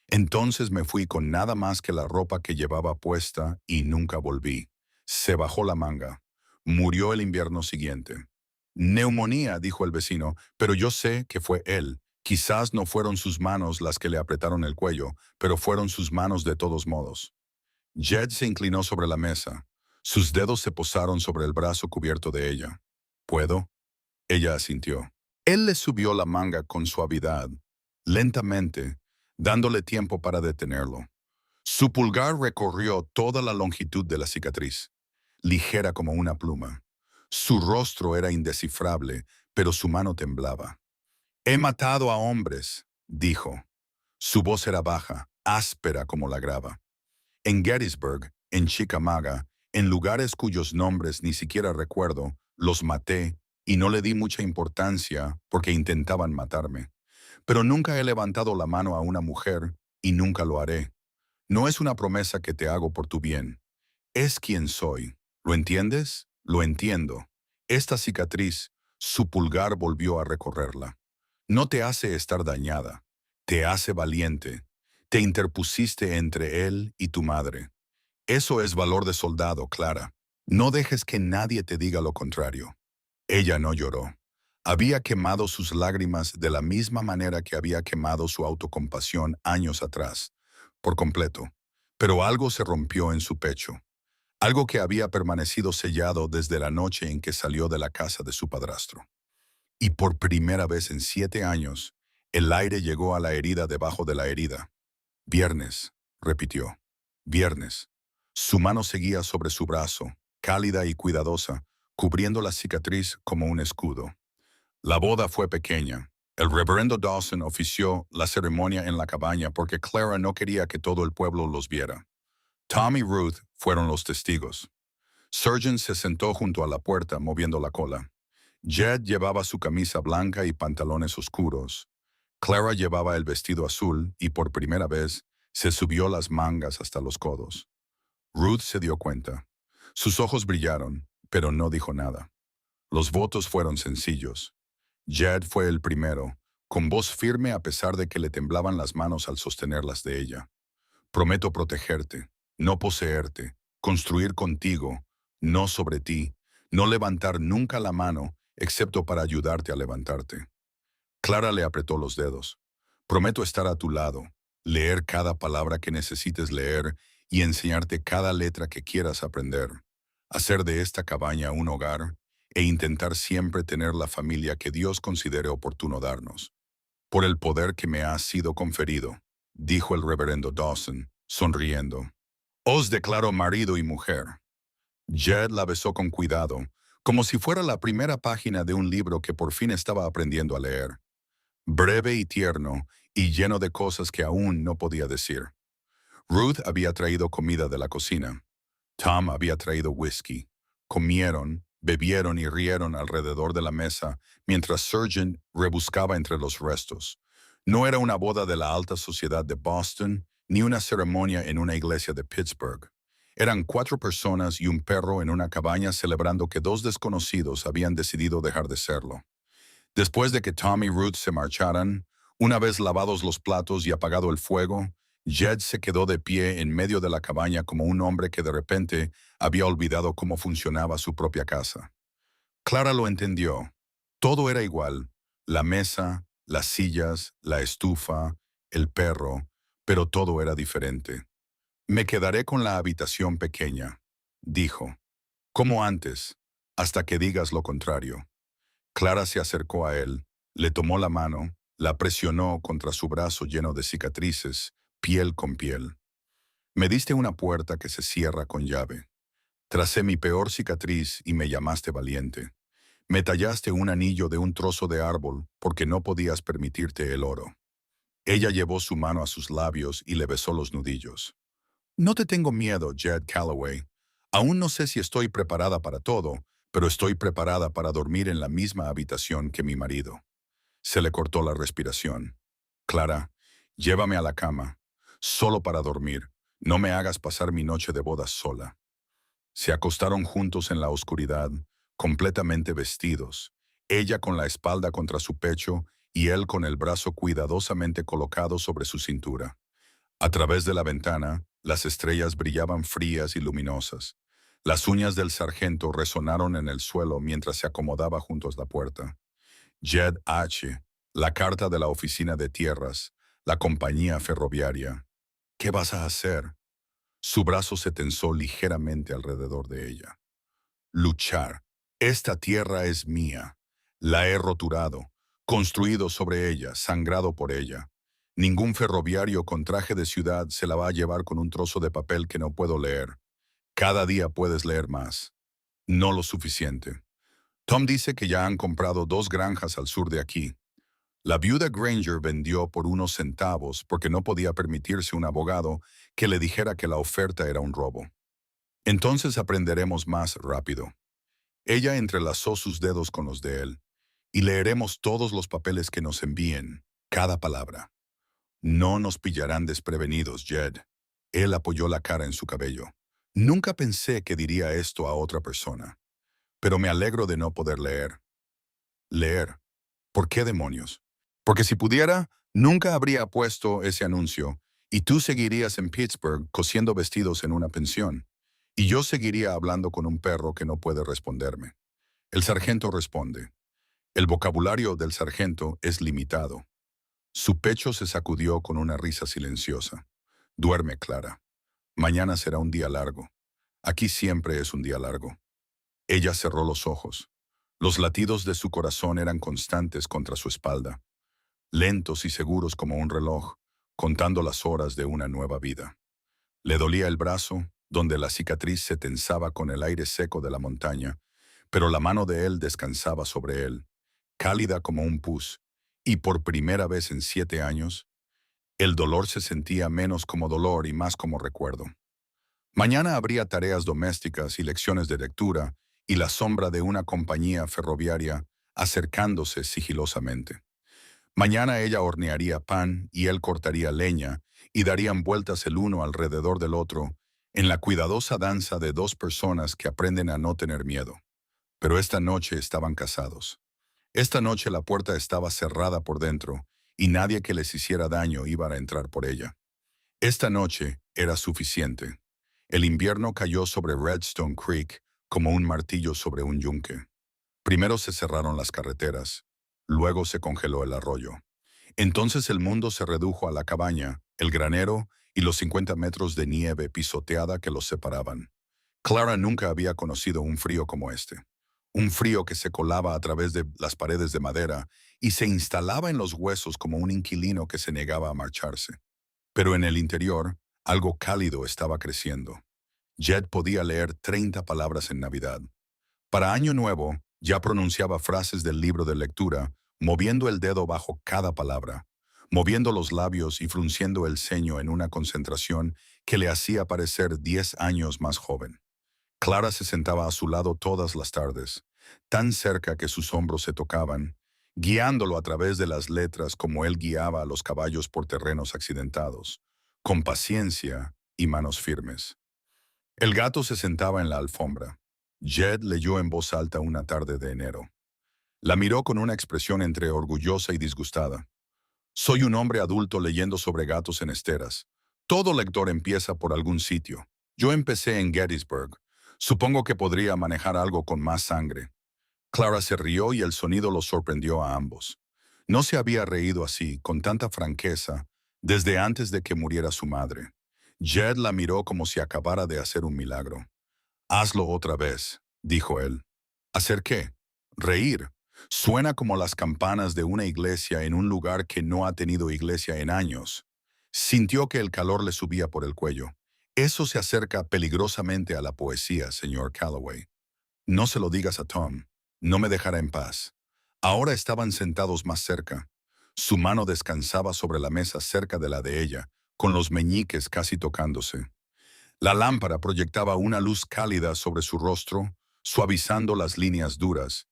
Speaker 1: Entonces me fui con nada más que la ropa que llevaba puesta y nunca volví. Se bajó la manga. Murió el invierno siguiente. Neumonía, dijo el vecino, pero yo sé que fue él. Quizás no fueron sus manos las que le apretaron el cuello, pero fueron sus manos de todos modos. Jed se inclinó sobre la mesa. Sus dedos se posaron sobre el brazo cubierto de ella. ¿Puedo? Ella asintió. Él le subió la manga con suavidad. Lentamente, dándole tiempo para detenerlo. Su pulgar recorrió toda la longitud de la cicatriz, ligera como una pluma. Su rostro era indescifrable, pero su mano temblaba. «He matado a hombres», dijo. Su voz era baja, áspera como la grava. «En Gettysburg, en Chickamauga, en lugares cuyos nombres ni siquiera recuerdo, los maté y no le di mucha importancia porque intentaban matarme. Pero nunca he levantado la mano a una mujer y nunca lo haré. No es una promesa que te hago por tu bien. Es quien soy. ¿Lo entiendes? Lo entiendo. Esta cicatriz, su pulgar volvió a recorrerla. No te hace estar dañada. Te hace valiente. Te interpusiste entre él y tu madre. Eso es valor de soldado, Clara. No dejes que nadie te diga lo contrario. Ella no lloró. Había quemado sus lágrimas de la misma manera que había quemado su autocompasión años atrás, por completo. Pero algo se rompió en su pecho. Algo que había permanecido sellado desde la noche en que salió de la casa de su padrastro. Y por primera vez en 7 años, el aire llegó a la herida debajo de la herida. «Viernes», repitió. «Viernes». Su mano seguía sobre su brazo, cálida y cuidadosa, cubriendo la cicatriz como un escudo. La boda fue pequeña. El reverendo Dawson ofició la ceremonia en la cabaña porque Clara no quería que todo el pueblo los viera. Tom y Ruth fueron los testigos. Surgeon se sentó junto a la puerta moviendo la cola. Jed llevaba su camisa blanca y pantalones oscuros. Clara llevaba el vestido azul y por primera vez se subió las mangas hasta los codos. Ruth se dio cuenta. Sus ojos brillaron, pero no dijo nada. Los votos fueron sencillos. Jed fue el primero, con voz firme a pesar de que le temblaban las manos al sostenerlas de ella. «Prometo protegerte, no poseerte, construir contigo, no sobre ti, no levantar nunca la mano, excepto para ayudarte a levantarte». Clara le apretó los dedos. «Prometo estar a tu lado, leer cada palabra que necesites leer y enseñarte cada letra que quieras aprender. Hacer de esta cabaña un hogar e intentar siempre tener la familia que Dios considere oportuno darnos. Por el poder que me ha sido conferido», dijo el reverendo Dawson, sonriendo. «Os declaro marido y mujer». Jed la besó con cuidado, como si fuera la primera página de un libro que por fin estaba aprendiendo a leer. Breve y tierno, y lleno de cosas que aún no podía decir. Ruth había traído comida de la cocina. Tom había traído whisky. Comieron, bebieron y rieron alrededor de la mesa mientras Surgeon rebuscaba entre los restos. No era una boda de la alta sociedad de Boston ni una ceremonia en una iglesia de Pittsburgh. Eran 4 personas y un perro en una cabaña celebrando que 2 desconocidos habían decidido dejar de serlo. Después de que Tom y Ruth se marcharan, una vez lavados los platos y apagado el fuego, Jed se quedó de pie en medio de la cabaña como un hombre que de repente había olvidado cómo funcionaba su propia casa. Clara lo entendió. Todo era igual: la mesa, las sillas, la estufa, el perro, pero todo era diferente. «Me quedaré con la habitación pequeña», dijo. «Como antes, hasta que digas lo contrario». Clara se acercó a él, le tomó la mano, la presionó contra su brazo lleno de cicatrices, piel con piel. «Me diste una puerta que se cierra con llave. Tracé mi peor cicatriz y me llamaste valiente. Me tallaste un anillo de un trozo de árbol porque no podías permitirte el oro». Ella llevó su mano a sus labios y le besó los nudillos. «No te tengo miedo, Jed Calloway. Aún no sé si estoy preparada para todo, pero estoy preparada para dormir en la misma habitación que mi marido». Se le cortó la respiración. «Clara, llévame a la cama, solo para dormir. No me hagas pasar mi noche de bodas sola». Se acostaron juntos en la oscuridad, completamente vestidos, ella con la espalda contra su pecho y él con el brazo cuidadosamente colocado sobre su cintura. A través de la ventana, las estrellas brillaban frías y luminosas. Las uñas del sargento resonaron en el suelo mientras se acomodaba junto a la puerta. Jed H., la carta de la oficina de tierras, la compañía ferroviaria. «¿Qué vas a hacer?» Su brazo se tensó ligeramente alrededor de ella. «Luchar. Esta tierra es mía. La he roturado, construido sobre ella, sangrado por ella. Ningún ferroviario con traje de ciudad se la va a llevar con un trozo de papel que no puedo leer. Cada día puedes leer más. No lo suficiente. Tom dice que ya han comprado 2 granjas al sur de aquí. La viuda Granger vendió por unos centavos porque no podía permitirse un abogado que le dijera que la oferta era un robo. Entonces aprenderemos más rápido. Ella entrelazó sus dedos con los de él, y leeremos todos los papeles que nos envíen, cada palabra. No nos pillarán desprevenidos, Jed. Él apoyó la cara en su cabello. Nunca pensé que diría esto a otra persona, pero me alegro de no poder leer. Leer. ¿Por qué demonios? Porque si pudiera, nunca habría puesto ese anuncio, y tú seguirías en Pittsburgh cosiendo vestidos en una pensión, y yo seguiría hablando con un perro que no puede responderme. El sargento responde. El vocabulario del sargento es limitado. Su pecho se sacudió con una risa silenciosa. Duerme, Clara. Mañana será un día largo. Aquí siempre es un día largo. Ella cerró los ojos. Los latidos de su corazón eran constantes contra su espalda, lentos y seguros como un reloj, contando las horas de una nueva vida. Le dolía el brazo, donde la cicatriz se tensaba con el aire seco de la montaña, pero la mano de él descansaba sobre él, cálida como un pus, y por primera vez en 7 años, el dolor se sentía menos como dolor y más como recuerdo. Mañana habría tareas domésticas y lecciones de lectura, y la sombra de una compañía ferroviaria acercándose sigilosamente. Mañana ella hornearía pan y él cortaría leña, y darían vueltas el uno alrededor del otro, en la cuidadosa danza de 2 personas que aprenden a no tener miedo. Pero esta noche estaban casados. Esta noche la puerta estaba cerrada por dentro, y nadie que les hiciera daño iba a entrar por ella. Esta noche era suficiente. El invierno cayó sobre Redstone Creek como un martillo sobre un yunque. Primero se cerraron las carreteras, luego se congeló el arroyo. Entonces el mundo se redujo a la cabaña, el granero y los 50 metros de nieve pisoteada que los separaban. Clara nunca había conocido un frío como este. Un frío que se colaba a través de las paredes de madera y se instalaba en los huesos como un inquilino que se negaba a marcharse. Pero en el interior, algo cálido estaba creciendo. Jed podía leer 30 palabras en Navidad. Para Año Nuevo, ya pronunciaba frases del libro de lectura, moviendo el dedo bajo cada palabra, moviendo los labios y frunciendo el ceño en una concentración que le hacía parecer 10 años más joven. Clara se sentaba a su lado todas las tardes, tan cerca que sus hombros se tocaban, guiándolo a través de las letras como él guiaba a los caballos por terrenos accidentados, con paciencia y manos firmes. El gato se sentaba en la alfombra. Jed leyó en voz alta una tarde de enero. La miró con una expresión entre orgullosa y disgustada. Soy un hombre adulto leyendo sobre gatos en esteras. Todo lector empieza por algún sitio. Yo empecé en Gettysburg. Supongo que podría manejar algo con más sangre. Clara se rió y el sonido los sorprendió a ambos. No se había reído así, con tanta franqueza, desde antes de que muriera su madre. Jed la miró como si acabara de hacer un milagro. Hazlo otra vez, dijo él. ¿Hacer qué? Reír. Suena como las campanas de una iglesia en un lugar que no ha tenido iglesia en años. Sintió que el calor le subía por el cuello. Eso se acerca peligrosamente a la poesía, señor Calloway. No se lo digas a Tom. No me dejará en paz. Ahora estaban sentados más cerca. Su mano descansaba sobre la mesa cerca de la de ella, con los meñiques casi tocándose. La lámpara proyectaba una luz cálida sobre su rostro, suavizando las líneas duras,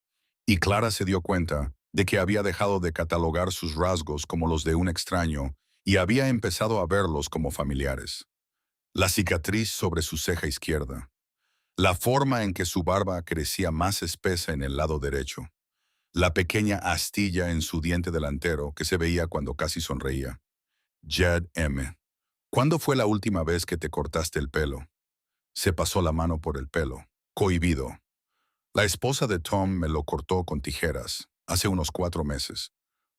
Speaker 1: y Clara se dio cuenta de que había dejado de catalogar sus rasgos como los de un extraño y había empezado a verlos como familiares. La cicatriz sobre su ceja izquierda, la forma en que su barba crecía más espesa en el lado derecho, la pequeña astilla en su diente delantero que se veía cuando casi sonreía. Jed M. ¿Cuándo fue la última vez que te cortaste el pelo? Se pasó la mano por el pelo, cohibido. La esposa de Tom me lo cortó con tijeras, hace unos 4 meses.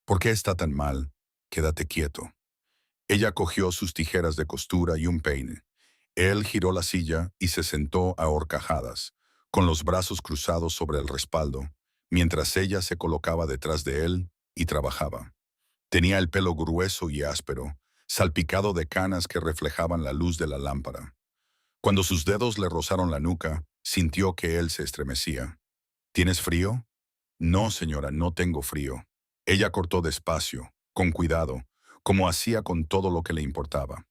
Speaker 1: ¿Por qué está tan mal? Quédate quieto. Ella cogió sus tijeras de costura y un peine. Él giró la silla y se sentó a horcajadas, con los brazos cruzados sobre el respaldo, mientras ella se colocaba detrás de él y trabajaba. Tenía el pelo grueso y áspero, salpicado de canas que reflejaban la luz de la lámpara. Cuando sus dedos le rozaron la nuca, sintió que él se estremecía. ¿Tienes frío? No, señora, no tengo frío. Ella cortó despacio, con cuidado, como hacía con todo lo que le importaba.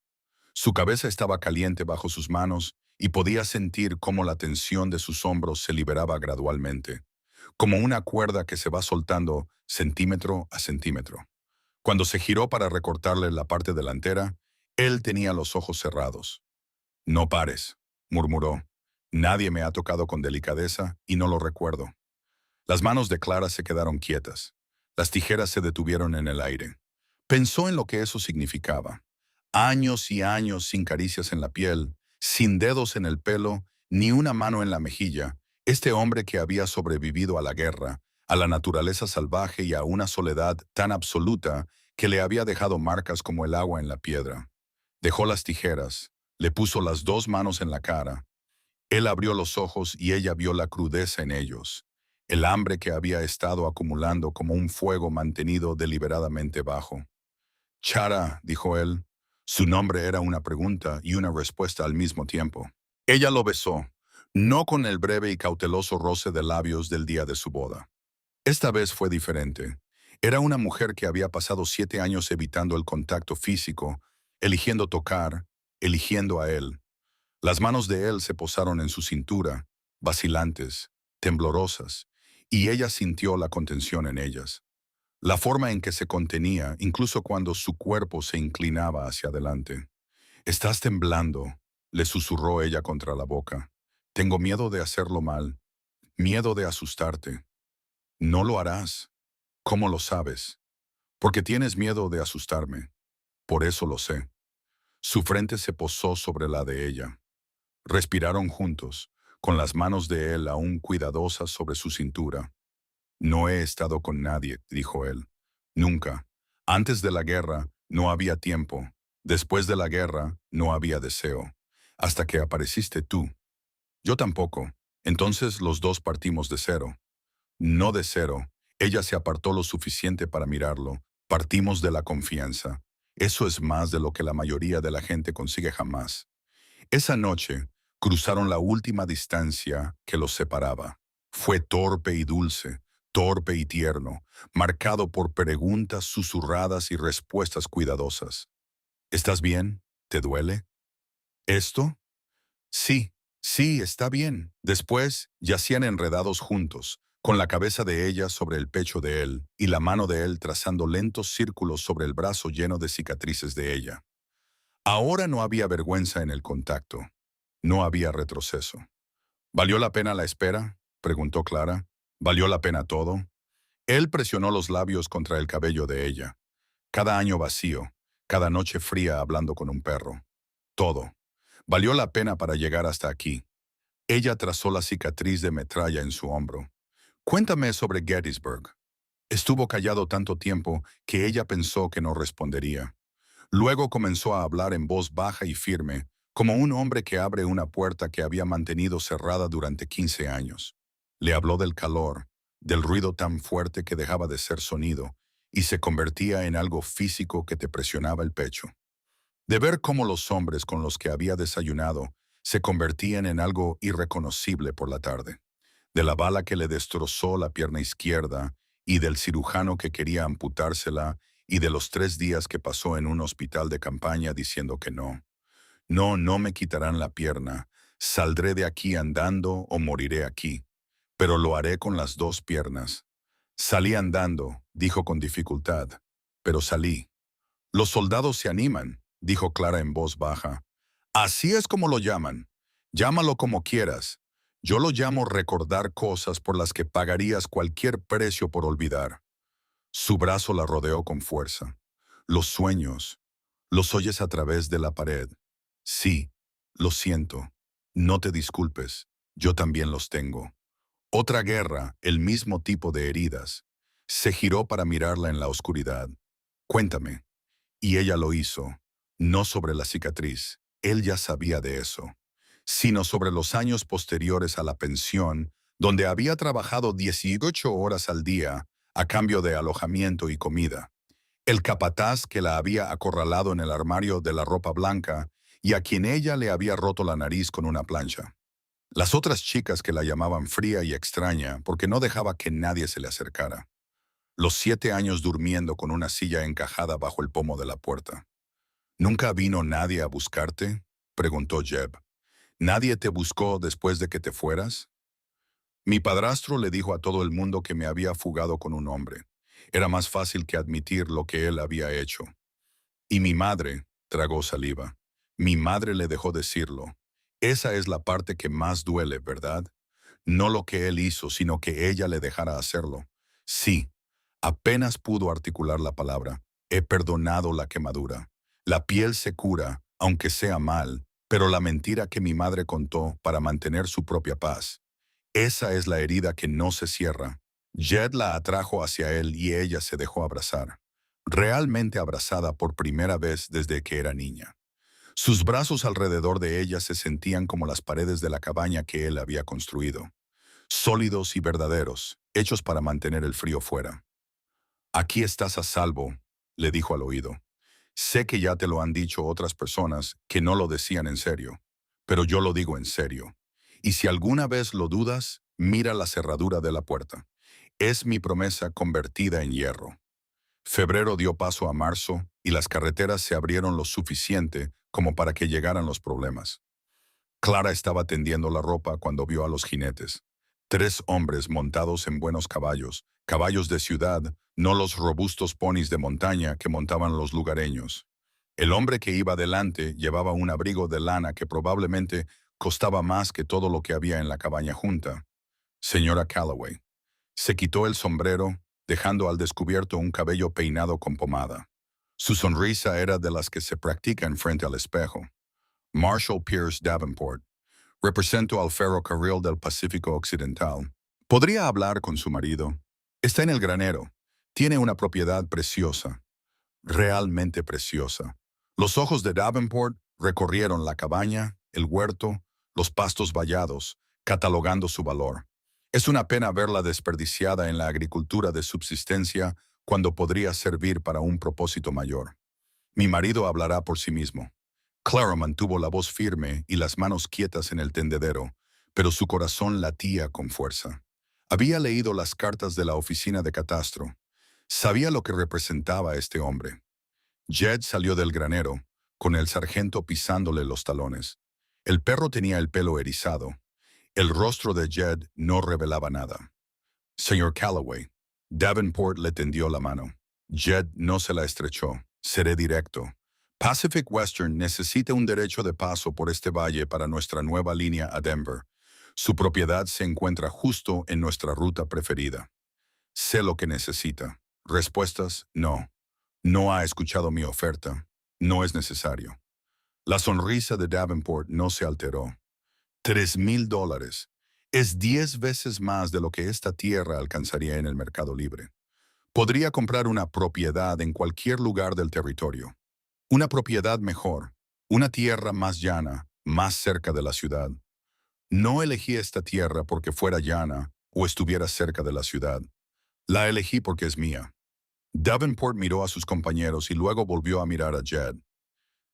Speaker 1: Su cabeza estaba caliente bajo sus manos y podía sentir cómo la tensión de sus hombros se liberaba gradualmente, como una cuerda que se va soltando centímetro a centímetro. Cuando se giró para recortarle la parte delantera, él tenía los ojos cerrados. No pares, murmuró. Nadie me ha tocado con delicadeza y no lo recuerdo. Las manos de Clara se quedaron quietas. Las tijeras se detuvieron en el aire. Pensó en lo que eso significaba. Años y años sin caricias en la piel, sin dedos en el pelo, ni una mano en la mejilla. Este hombre que había sobrevivido a la guerra, a la naturaleza salvaje y a una soledad tan absoluta que le había dejado marcas como el agua en la piedra. Dejó las tijeras, le puso las dos manos en la cara. Él abrió los ojos y ella vio la crudeza en ellos, el hambre que había estado acumulando como un fuego mantenido deliberadamente bajo. Chara, dijo él. Su nombre era una pregunta y una respuesta al mismo tiempo. Ella lo besó, no con el breve y cauteloso roce de labios del día de su boda. Esta vez fue diferente. Era una mujer que había pasado 7 años evitando el contacto físico, eligiendo tocar, eligiendo a él. Las manos de él se posaron en su cintura, vacilantes, temblorosas, y ella sintió la contención en ellas. La forma en que se contenía, incluso cuando su cuerpo se inclinaba hacia adelante. «Estás temblando», le susurró ella contra la boca. «Tengo miedo de hacerlo mal, miedo de asustarte». «No lo harás». «¿Cómo lo sabes?» «Porque tienes miedo de asustarme». «Por eso lo sé». Su frente se posó sobre la de ella. Respiraron juntos, con las manos de él aún cuidadosas sobre su cintura. «No he estado con nadie», dijo él. «Nunca. Antes de la guerra no había tiempo. Después de la guerra no había deseo. Hasta que apareciste tú. Yo tampoco. Entonces los dos partimos de cero». «No de cero». Ella se apartó lo suficiente para mirarlo. «Partimos de la confianza. Eso es más de lo que la mayoría de la gente consigue jamás». Esa noche cruzaron la última distancia que los separaba. Fue torpe y dulce, torpe y tierno, marcado por preguntas susurradas y respuestas cuidadosas. «¿Estás bien? ¿Te duele?» «¿Esto?» «Sí, sí, está bien». Después yacían enredados juntos, con la cabeza de ella sobre el pecho de él y la mano de él trazando lentos círculos sobre el brazo lleno de cicatrices de ella. Ahora no había vergüenza en el contacto. No había retroceso. «¿Valió la pena la espera?», preguntó Clara. «¿Valió la pena todo?» Él presionó los labios contra el cabello de ella. «Cada año vacío, cada noche fría hablando con un perro. Todo. Valió la pena para llegar hasta aquí». Ella trazó la cicatriz de metralla en su hombro. «Cuéntame sobre Gettysburg». Estuvo callado tanto tiempo que ella pensó que no respondería. Luego comenzó a hablar en voz baja y firme, como un hombre que abre una puerta que había mantenido cerrada durante 15 años. Le habló del calor, del ruido tan fuerte que dejaba de ser sonido y se convertía en algo físico que te presionaba el pecho. De ver cómo los hombres con los que había desayunado se convertían en algo irreconocible por la tarde. De la bala que le destrozó la pierna izquierda y del cirujano que quería amputársela y de los 3 días que pasó en un hospital de campaña diciendo que no. «No, no me quitarán la pierna. Saldré de aquí andando o moriré aquí. Pero lo haré con las dos piernas». «Salí andando», dijo con dificultad, «pero salí». «Los soldados se animan», dijo Clara en voz baja. «Así es como lo llaman. Llámalo como quieras. Yo lo llamo recordar cosas por las que pagarías cualquier precio por olvidar». Su brazo la rodeó con fuerza. «Los sueños. Los oyes a través de la pared». «Sí, lo siento. No te disculpes. Yo también los tengo». Otra guerra, el mismo tipo de heridas. Se giró para mirarla en la oscuridad. «Cuéntame». Y ella lo hizo, no sobre la cicatriz, él ya sabía de eso, sino sobre los años posteriores a la pensión, donde había trabajado 18 horas al día a cambio de alojamiento y comida. El capataz que la había acorralado en el armario de la ropa blanca y a quien ella le había roto la nariz con una plancha. Las otras chicas que la llamaban fría y extraña porque no dejaba que nadie se le acercara. Los 7 años durmiendo con una silla encajada bajo el pomo de la puerta. ¿Nunca vino nadie a buscarte?, preguntó Jeb. ¿Nadie te buscó después de que te fueras? Mi padrastro le dijo a todo el mundo que me había fugado con un hombre. Era más fácil que admitir lo que él había hecho. Y mi madre, tragó saliva. Mi madre le dejó decirlo. Esa es la parte que más duele, ¿verdad? No lo que él hizo, sino que ella le dejara hacerlo. Sí, apenas pudo articular la palabra. He perdonado la quemadura. La piel se cura, aunque sea mal, pero la mentira que mi madre contó para mantener su propia paz. Esa es la herida que no se cierra. Jed la atrajo hacia él y ella se dejó abrazar. Realmente abrazada por primera vez desde que era niña. Sus brazos alrededor de ella se sentían como las paredes de la cabaña que él había construido. Sólidos y verdaderos, hechos para mantener el frío fuera. Aquí estás a salvo, le dijo al oído. Sé que ya te lo han dicho otras personas que no lo decían en serio, pero yo lo digo en serio. Y si alguna vez lo dudas, mira la cerradura de la puerta. Es mi promesa convertida en hierro. Febrero dio paso a marzo y las carreteras se abrieron lo suficiente como para que llegaran los problemas. Clara estaba tendiendo la ropa cuando vio a los jinetes. 3 hombres montados en buenos caballos, caballos de ciudad, no los robustos ponis de montaña que montaban los lugareños. El hombre que iba delante llevaba un abrigo de lana que probablemente costaba más que todo lo que había en la cabaña junta. Señora Calloway. Se quitó el sombrero, dejando al descubierto un cabello peinado con pomada. Su sonrisa era de las que se practican frente al espejo. Marshall Pierce Davenport. Represento al ferrocarril del Pacífico Occidental. ¿Podría hablar con su marido? Está en el granero. Tiene una propiedad preciosa. Realmente preciosa. Los ojos de Davenport recorrieron la cabaña, el huerto, los pastos vallados, catalogando su valor. Es una pena verla desperdiciada en la agricultura de subsistencia cuando podría servir para un propósito mayor. Mi marido hablará por sí mismo. Clara mantuvo la voz firme y las manos quietas en el tendedero, pero su corazón latía con fuerza. Había leído las cartas de la oficina de catastro. Sabía lo que representaba este hombre. Jed salió del granero, con el sargento pisándole los talones. El perro tenía el pelo erizado. El rostro de Jed no revelaba nada. Señor Calloway. Davenport le tendió la mano. Jed no se la estrechó. Seré directo. Pacific Western necesita un derecho de paso por este valle para nuestra nueva línea a Denver. Su propiedad se encuentra justo en nuestra ruta preferida. Sé lo que necesita. Respuestas, no. No ha escuchado mi oferta. No es necesario. La sonrisa de Davenport no se alteró. $3,000. Es 10 veces más de lo que esta tierra alcanzaría en el mercado libre. Podría comprar una propiedad en cualquier lugar del territorio. Una propiedad mejor, una tierra más llana, más cerca de la ciudad. No elegí esta tierra porque fuera llana o estuviera cerca de la ciudad. La elegí porque es mía. Davenport miró a sus compañeros y luego volvió a mirar a Jed.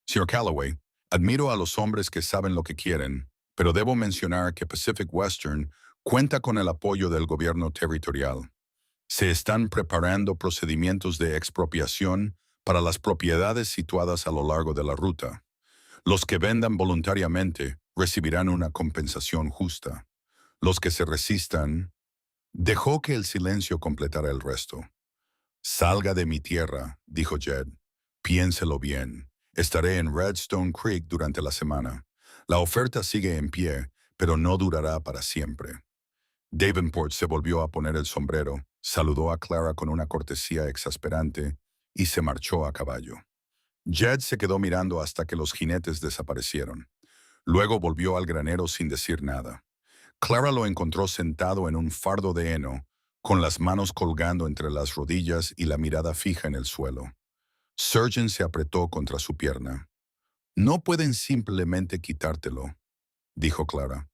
Speaker 1: Sir Calloway, admiro a los hombres que saben lo que quieren, pero debo mencionar que Pacific Western cuenta con el apoyo del gobierno territorial. Se están preparando procedimientos de expropiación para las propiedades situadas a lo largo de la ruta. Los que vendan voluntariamente recibirán una compensación justa. Los que se resistan... Dejó que el silencio completara el resto. Salga de mi tierra, dijo Jed. Piénselo bien. Estaré en Redstone Creek durante la semana. La oferta sigue en pie, pero no durará para siempre. Davenport se volvió a poner el sombrero, saludó a Clara con una cortesía exasperante y se marchó a caballo. Jed se quedó mirando hasta que los jinetes desaparecieron. Luego volvió al granero sin decir nada. Clara lo encontró sentado en un fardo de heno, con las manos colgando entre las rodillas y la mirada fija en el suelo. Surgeon se apretó contra su pierna. No pueden simplemente quitártelo, dijo Clara.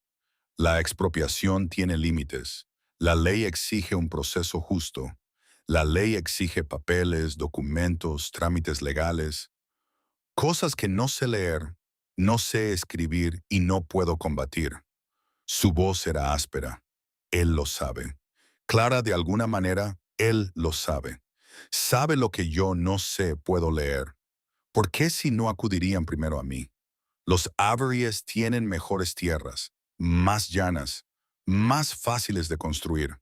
Speaker 1: La expropiación tiene límites. La ley exige un proceso justo. La ley exige papeles, documentos, trámites legales, cosas que no sé leer, no sé escribir y no puedo combatir. Su voz era áspera. Él lo sabe. Clara, de alguna manera, él lo sabe. Sabe lo que yo no sé puedo leer. ¿Por qué si no acudirían primero a mí? Los Averys tienen mejores tierras, más llanas, más fáciles de construir.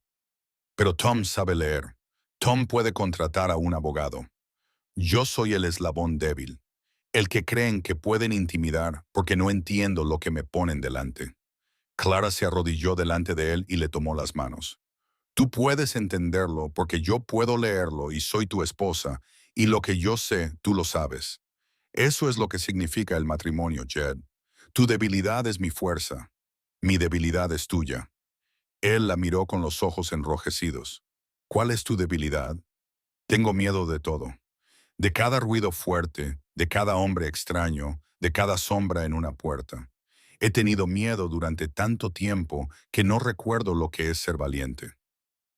Speaker 1: Pero Tom sabe leer. Tom puede contratar a un abogado. Yo soy el eslabón débil, el que creen que pueden intimidar porque no entiendo lo que me ponen delante. Clara se arrodilló delante de él y le tomó las manos. Tú puedes entenderlo porque yo puedo leerlo y soy tu esposa, y lo que yo sé, tú lo sabes. Eso es lo que significa el matrimonio, Jed. Tu debilidad es mi fuerza. Mi debilidad es tuya. Él la miró con los ojos enrojecidos. ¿Cuál es tu debilidad? Tengo miedo de todo. De cada ruido fuerte, de cada hombre extraño, de cada sombra en una puerta. He tenido miedo durante tanto tiempo que no recuerdo lo que es ser valiente.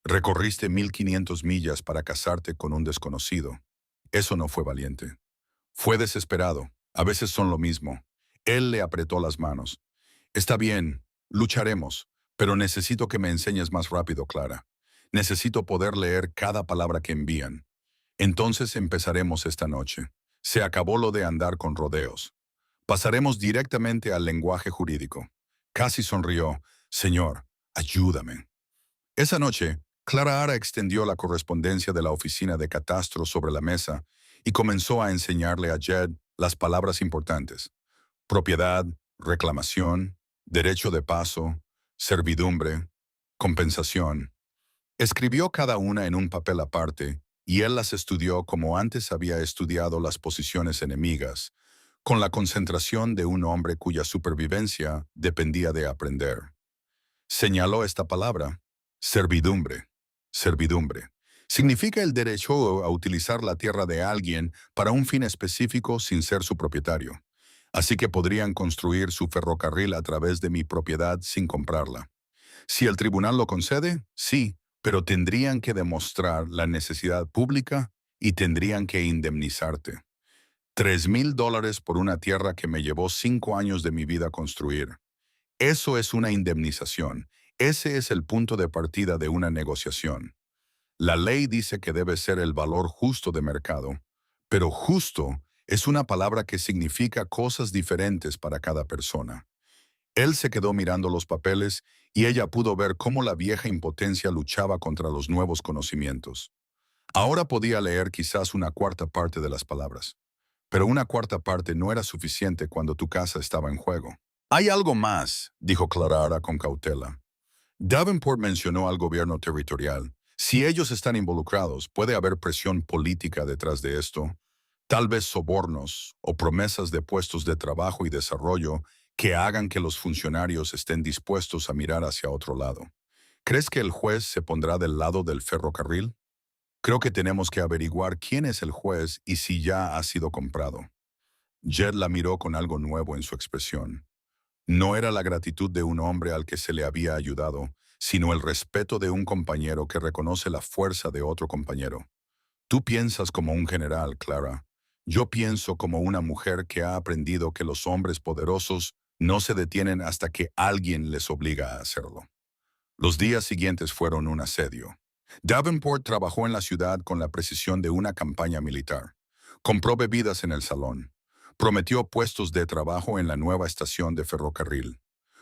Speaker 1: Recorriste 1500 millas para casarte con un desconocido. Eso no fue valiente. Fue desesperado. A veces son lo mismo. Él le apretó las manos. Está bien, lucharemos, pero necesito que me enseñes más rápido, Clara. Necesito poder leer cada palabra que envían. Entonces empezaremos esta noche. Se acabó lo de andar con rodeos. Pasaremos directamente al lenguaje jurídico. Casi sonrió. Señor, ayúdame. Esa noche, Clara Ara extendió la correspondencia de la oficina de catastro sobre la mesa y comenzó a enseñarle a Jed las palabras importantes: propiedad, reclamación, derecho de paso, servidumbre, compensación. Escribió cada una en un papel aparte y él las estudió como antes había estudiado las posiciones enemigas, con la concentración de un hombre cuya supervivencia dependía de aprender. Señaló esta palabra: servidumbre. Servidumbre. Significa el derecho a utilizar la tierra de alguien para un fin específico sin ser su propietario. Así que podrían construir su ferrocarril a través de mi propiedad sin comprarla. Si el tribunal lo concede, sí, pero tendrían que demostrar la necesidad pública y tendrían que indemnizarte. $3000 por una tierra que me llevó 5 años de mi vida construir. Eso es una indemnización. Ese es el punto de partida de una negociación. La ley dice que debe ser el valor justo de mercado, pero justo es una palabra que significa cosas diferentes para cada persona. Él se quedó mirando los papeles y ella pudo ver cómo la vieja impotencia luchaba contra los nuevos conocimientos. Ahora podía leer quizás una cuarta parte de las palabras, pero una cuarta parte no era suficiente cuando tu casa estaba en juego. Hay algo más, dijo Clara con cautela. Davenport mencionó al gobierno territorial. Si ellos están involucrados, puede haber presión política detrás de esto. Tal vez sobornos o promesas de puestos de trabajo y desarrollo que hagan que los funcionarios estén dispuestos a mirar hacia otro lado. ¿Crees que el juez se pondrá del lado del ferrocarril? Creo que tenemos que averiguar quién es el juez y si ya ha sido comprado. Jed la miró con algo nuevo en su expresión. No era la gratitud de un hombre al que se le había ayudado, sino el respeto de un compañero que reconoce la fuerza de otro compañero. Tú piensas como un general, Clara. Yo pienso como una mujer que ha aprendido que los hombres poderosos no se detienen hasta que alguien les obliga a hacerlo. Los días siguientes fueron un asedio. Davenport trabajó en la ciudad con la precisión de una campaña militar. Compró bebidas en el salón. Prometió puestos de trabajo en la nueva estación de ferrocarril.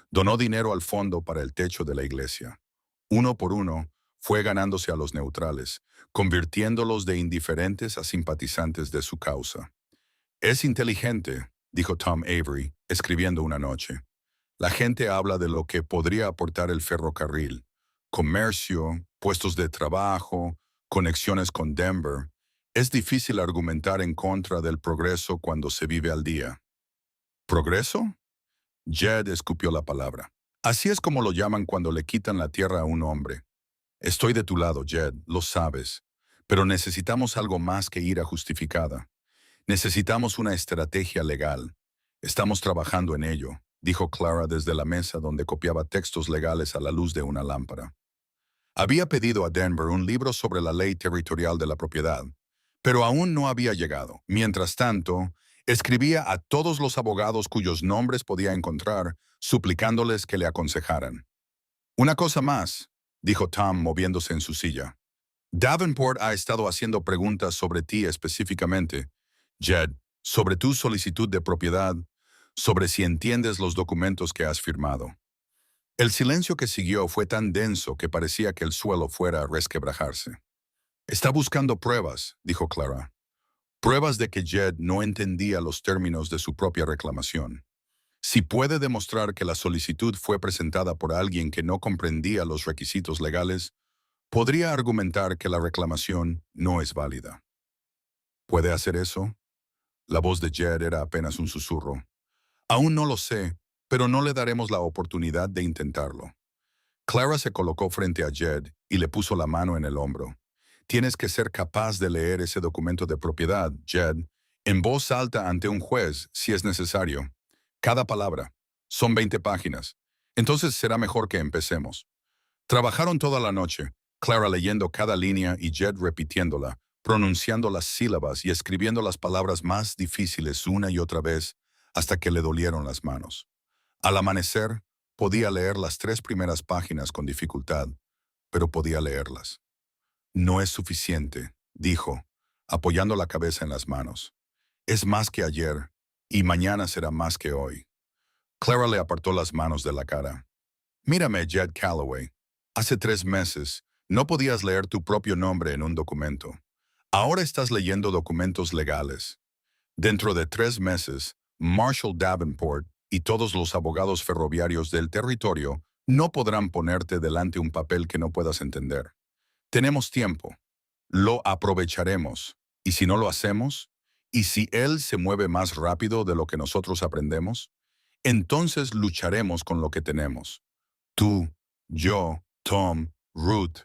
Speaker 1: Donó dinero al fondo para el techo de la iglesia. Uno por uno, fue ganándose a los neutrales, convirtiéndolos de indiferentes a simpatizantes de su causa. Es inteligente, dijo Tom Avery, escribiendo una noche. La gente habla de lo que podría aportar el ferrocarril: comercio, puestos de trabajo, conexiones con Denver. Es difícil argumentar en contra del progreso cuando se vive al día. ¿Progreso? Jed escupió la palabra. Así es como lo llaman cuando le quitan la tierra a un hombre. Estoy de tu lado, Jed, lo sabes. Pero necesitamos algo más que ira justificada. Necesitamos una estrategia legal. Estamos trabajando en ello, dijo Clara desde la mesa donde copiaba textos legales a la luz de una lámpara. Había pedido a Denver un libro sobre la ley territorial de la propiedad, pero aún no había llegado. Mientras tanto, escribía a todos los abogados cuyos nombres podía encontrar, suplicándoles que le aconsejaran. Una cosa más, dijo Tom moviéndose en su silla. Davenport ha estado haciendo preguntas sobre ti específicamente, Jed, sobre tu solicitud de propiedad, sobre si entiendes los documentos que has firmado. El silencio que siguió fue tan denso que parecía que el suelo fuera a resquebrajarse. Está buscando pruebas, dijo Clara. Pruebas de que Jed no entendía los términos de su propia reclamación. Si puede demostrar que la solicitud fue presentada por alguien que no comprendía los requisitos legales, podría argumentar que la reclamación no es válida. ¿Puede hacer eso? La voz de Jed era apenas un susurro. Aún no lo sé, pero no le daremos la oportunidad de intentarlo. Clara se colocó frente a Jed y le puso la mano en el hombro. Tienes que ser capaz de leer ese documento de propiedad, Jed, en voz alta ante un juez, si es necesario. Cada palabra. Son 20 páginas. Entonces será mejor que empecemos. Trabajaron toda la noche, Clara leyendo cada línea y Jed repitiéndola, pronunciando las sílabas y escribiendo las palabras más difíciles una y otra vez hasta que le dolieron las manos. Al amanecer, podía leer las 3 primeras páginas con dificultad, pero podía leerlas. No es suficiente, dijo, apoyando la cabeza en las manos. Es más que ayer, y mañana será más que hoy. Clara le apartó las manos de la cara. Mírame, Jed Calloway. Hace 3 meses no podías leer tu propio nombre en un documento. Ahora estás leyendo documentos legales. Dentro de 3 meses, Marshall Davenport y todos los abogados ferroviarios del territorio no podrán ponerte delante un papel que no puedas entender. Tenemos tiempo. Lo aprovecharemos. ¿Y si no lo hacemos? ¿Y si él se mueve más rápido de lo que nosotros aprendemos? Entonces lucharemos con lo que tenemos. Tú, yo, Tom, Ruth,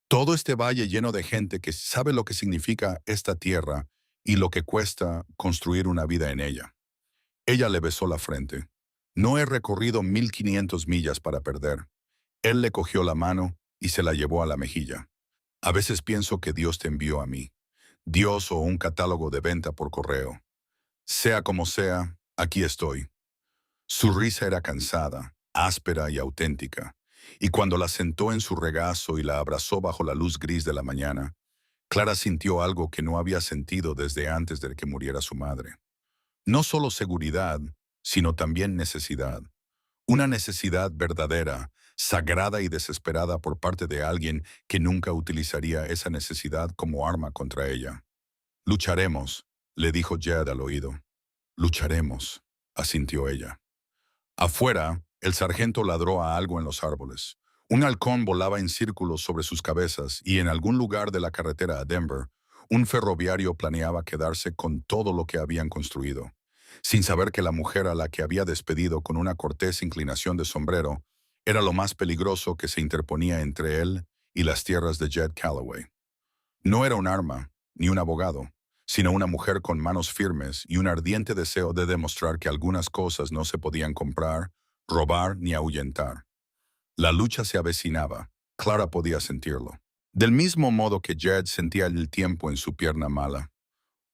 Speaker 1: todo este valle lleno de gente que sabe lo que significa esta tierra y lo que cuesta construir una vida en ella. Ella le besó la frente. No he recorrido 1500 millas para perder. Él le cogió la mano y se la llevó a la mejilla. A veces pienso que Dios te envió a mí. Dios o un catálogo de venta por correo. Sea como sea, aquí estoy. Su risa era cansada, áspera y auténtica, y cuando la sentó en su regazo y la abrazó bajo la luz gris de la mañana, Clara sintió algo que no había sentido desde antes de que muriera su madre. No solo seguridad, sino también necesidad. Una necesidad verdadera, sagrada y desesperada por parte de alguien que nunca utilizaría esa necesidad como arma contra ella. Lucharemos, le dijo Jed al oído. Lucharemos, asintió ella. Afuera, el sargento ladró a algo en los árboles. Un halcón volaba en círculos sobre sus cabezas y en algún lugar de la carretera a Denver, un ferroviario planeaba quedarse con todo lo que habían construido, sin saber que la mujer a la que había despedido con una cortés inclinación de sombrero era lo más peligroso que se interponía entre él y las tierras de Jed Calloway. No era un arma, ni un abogado, sino una mujer con manos firmes y un ardiente deseo de demostrar que algunas cosas no se podían comprar, robar ni ahuyentar. La lucha se avecinaba. Clara podía sentirlo. Del mismo modo que Jed sentía el tiempo en su pierna mala.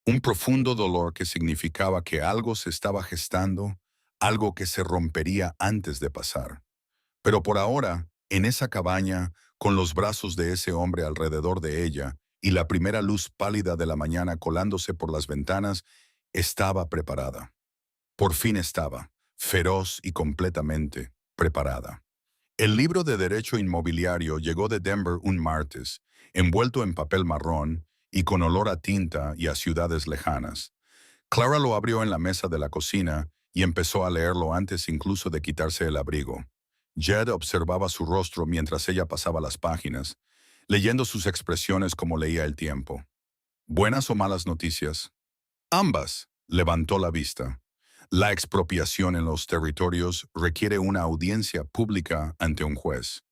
Speaker 1: Un profundo dolor que significaba que algo se estaba gestando, algo que se rompería antes de pasar. Pero por ahora, en esa cabaña, con los brazos de ese hombre alrededor de ella y la primera luz pálida de la mañana colándose por las ventanas, estaba preparada. Por fin estaba, feroz y completamente preparada. El libro de Derecho Inmobiliario llegó de Denver un martes, envuelto en papel marrón y con olor a tinta y a ciudades lejanas. Clara lo abrió en la mesa de la cocina y empezó a leerlo antes incluso de quitarse el abrigo. Jed observaba su rostro mientras ella pasaba las páginas, leyendo sus expresiones como leía el tiempo. ¿Buenas o malas noticias? Ambas. Levantó la vista. La expropiación en los territorios requiere una audiencia pública ante un juez.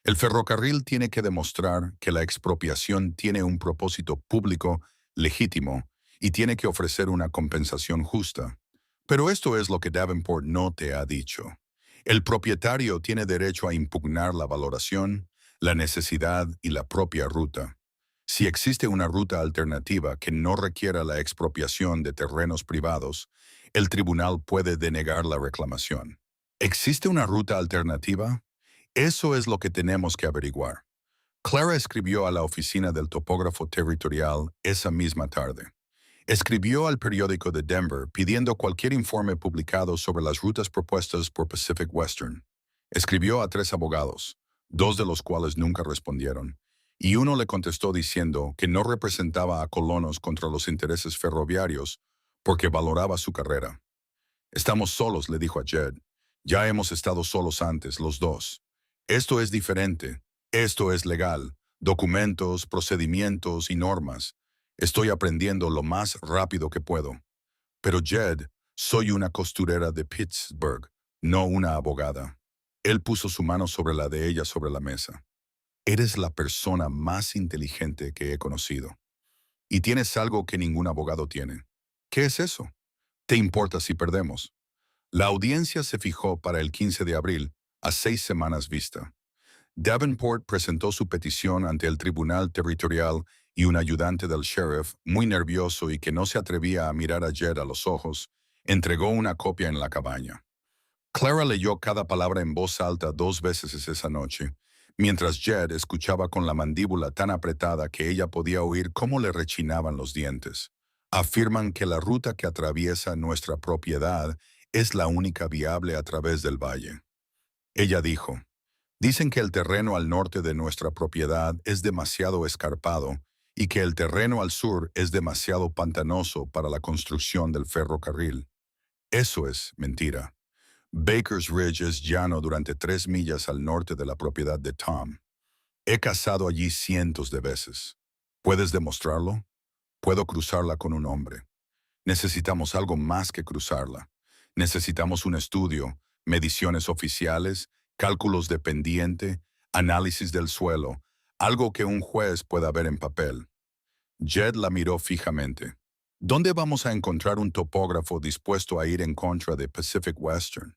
Speaker 1: El ferrocarril tiene que demostrar que la expropiación tiene un propósito público, legítimo, y tiene que ofrecer una compensación justa. Pero esto es lo que Davenport no te ha dicho. El propietario tiene derecho a impugnar la valoración, la necesidad y la propia ruta. Si existe una ruta alternativa que no requiera la expropiación de terrenos privados, el tribunal puede denegar la reclamación. ¿Existe una ruta alternativa? Eso es lo que tenemos que averiguar. Clara escribió a la oficina del topógrafo territorial esa misma tarde. Escribió al periódico de Denver pidiendo cualquier informe publicado sobre las rutas propuestas por Pacific Western. Escribió a 3 abogados, 2 de los cuales nunca respondieron, y uno le contestó diciendo que no representaba a colonos contra los intereses ferroviarios porque valoraba su carrera. Estamos solos, le dijo a Jed. Ya hemos estado solos antes, los dos. Esto es diferente. Esto es legal. Documentos, procedimientos y normas. Estoy aprendiendo lo más rápido que puedo. Pero Jed, soy una costurera de Pittsburgh, no una abogada. Él puso su mano sobre la de ella sobre la mesa. Eres la persona más inteligente que he conocido. Y tienes algo que ningún abogado tiene. ¿Qué es eso? ¿Te importa si perdemos? La audiencia se fijó para el 15 de abril, a 6 semanas vista. Davenport presentó su petición ante el Tribunal Territorial y un ayudante del sheriff, muy nervioso y que no se atrevía a mirar a Jed a los ojos, entregó una copia en la cabaña. Clara leyó cada palabra en voz alta 2 veces esa noche, mientras Jed escuchaba con la mandíbula tan apretada que ella podía oír cómo le rechinaban los dientes. Afirman que la ruta que atraviesa nuestra propiedad es la única viable a través del valle. Ella dijo, dicen que el terreno al norte de nuestra propiedad es demasiado escarpado y que el terreno al sur es demasiado pantanoso para la construcción del ferrocarril. Eso es mentira. Baker's Ridge es llano durante 3 millas al norte de la propiedad de Tom. He cazado allí cientos de veces. ¿Puedes demostrarlo? Puedo cruzarla con un hombre. Necesitamos algo más que cruzarla. Necesitamos un estudio, mediciones oficiales, cálculos de pendiente, análisis del suelo, algo que un juez pueda ver en papel. Jed la miró fijamente. ¿Dónde vamos a encontrar un topógrafo dispuesto a ir en contra de Pacific Western?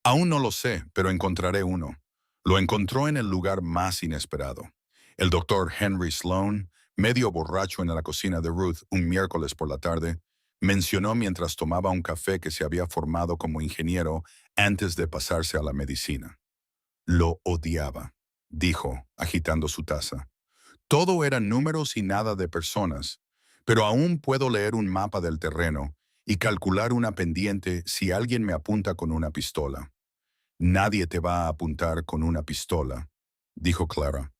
Speaker 1: Aún no lo sé, pero encontraré uno. Lo encontró en el lugar más inesperado. El doctor Henry Sloan, medio borracho en la cocina de Ruth un miércoles por la tarde, mencionó mientras tomaba un café que se había formado como ingeniero antes de pasarse a la medicina. Lo odiaba, dijo, agitando su taza. Todo eran números y nada de personas, pero aún puedo leer un mapa del terreno y calcular una pendiente si alguien me apunta con una pistola. Nadie te va a apuntar con una pistola, dijo Clara,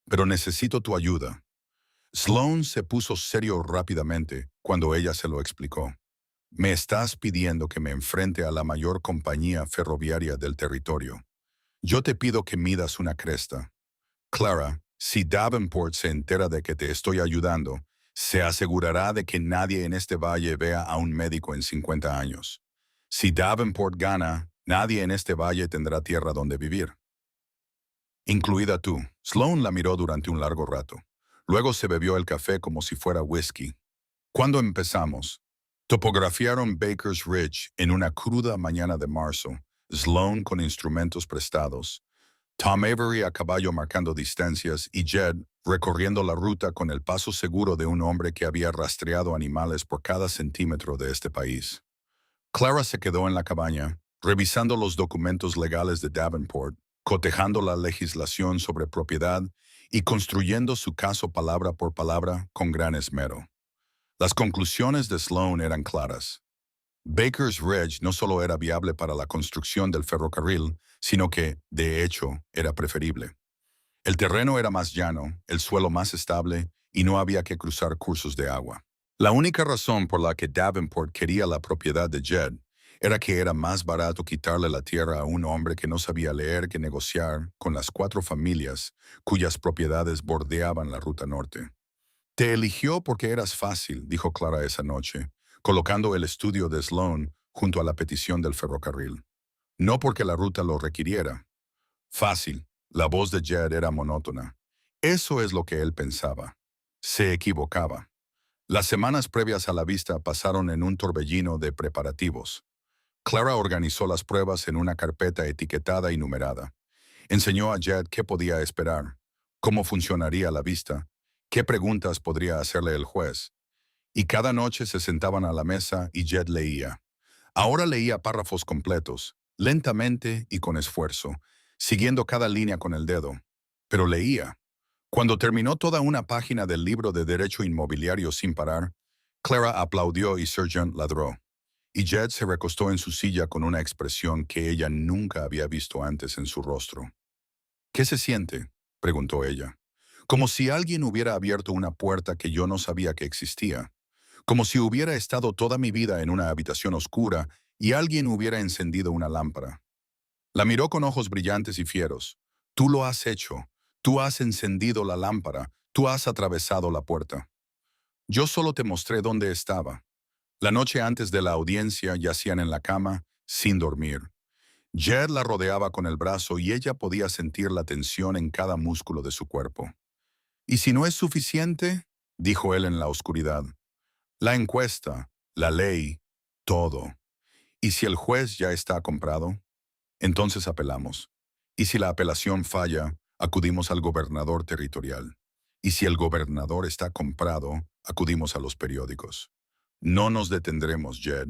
Speaker 1: pero necesito tu ayuda. Sloan se puso serio rápidamente cuando ella se lo explicó. Me estás pidiendo que me enfrente a la mayor compañía ferroviaria del territorio. Yo te pido que midas una cresta. Clara, si Davenport se entera de que te estoy ayudando, se asegurará de que nadie en este valle vea a un médico en 50 años. Si Davenport gana, nadie en este valle tendrá tierra donde vivir. Incluida tú. Sloan la miró durante un largo rato. Luego se bebió el café como si fuera whisky. ¿Cuándo empezamos? Topografiaron Baker's Ridge en una cruda mañana de marzo, Sloan con instrumentos prestados, Tom Avery a caballo marcando distancias y Jed recorriendo la ruta con el paso seguro de un hombre que había rastreado animales por cada centímetro de este país. Clara se quedó en la cabaña, revisando los documentos legales de Davenport, cotejando la legislación sobre propiedad y construyendo su caso palabra por palabra con gran esmero. Las conclusiones de Sloan eran claras. Baker's Ridge no solo era viable para la construcción del ferrocarril, sino que, de hecho, era preferible. El terreno era más llano, el suelo más estable y no había que cruzar cursos de agua. La única razón por la que Davenport quería la propiedad de Jed era que era más barato quitarle la tierra a un hombre que no sabía leer que negociar con las 4 familias cuyas propiedades bordeaban la ruta norte. Te eligió porque eras fácil, dijo Clara esa noche, colocando el estudio de Sloan junto a la petición del ferrocarril. No porque la ruta lo requiriera. Fácil. La voz de Jed era monótona. Eso es lo que él pensaba. Se equivocaba. Las semanas previas a la vista pasaron en un torbellino de preparativos. Clara organizó las pruebas en una carpeta etiquetada y numerada. Enseñó a Jed qué podía esperar. cómo funcionaría la vista, qué preguntas podría hacerle el juez. Y cada noche se sentaban a la mesa y Jed leía. Ahora leía párrafos completos, lentamente y con esfuerzo, siguiendo cada línea con el dedo. Pero leía. Cuando terminó toda una página del libro de Derecho Inmobiliario sin parar, Clara aplaudió y Sergeant ladró. Y Jed se recostó en su silla con una expresión que ella nunca había visto antes en su rostro. ¿Qué se siente?, preguntó ella. Como si alguien hubiera abierto una puerta que yo no sabía que existía. Como si hubiera estado toda mi vida en una habitación oscura y alguien hubiera encendido una lámpara. La miró con ojos brillantes y fieros. Tú lo has hecho. Tú has encendido la lámpara. Tú has atravesado la puerta. Yo solo te mostré dónde estaba. La noche antes de la audiencia yacían en la cama, sin dormir. Jed la rodeaba con el brazo y ella podía sentir la tensión en cada músculo de su cuerpo. ¿Y si no es suficiente?, dijo él en la oscuridad. La encuesta, la ley, todo. ¿Y si el juez ya está comprado? Entonces apelamos. Y si la apelación falla, acudimos al gobernador territorial. Y si el gobernador está comprado, acudimos a los periódicos. No nos detendremos, Jed.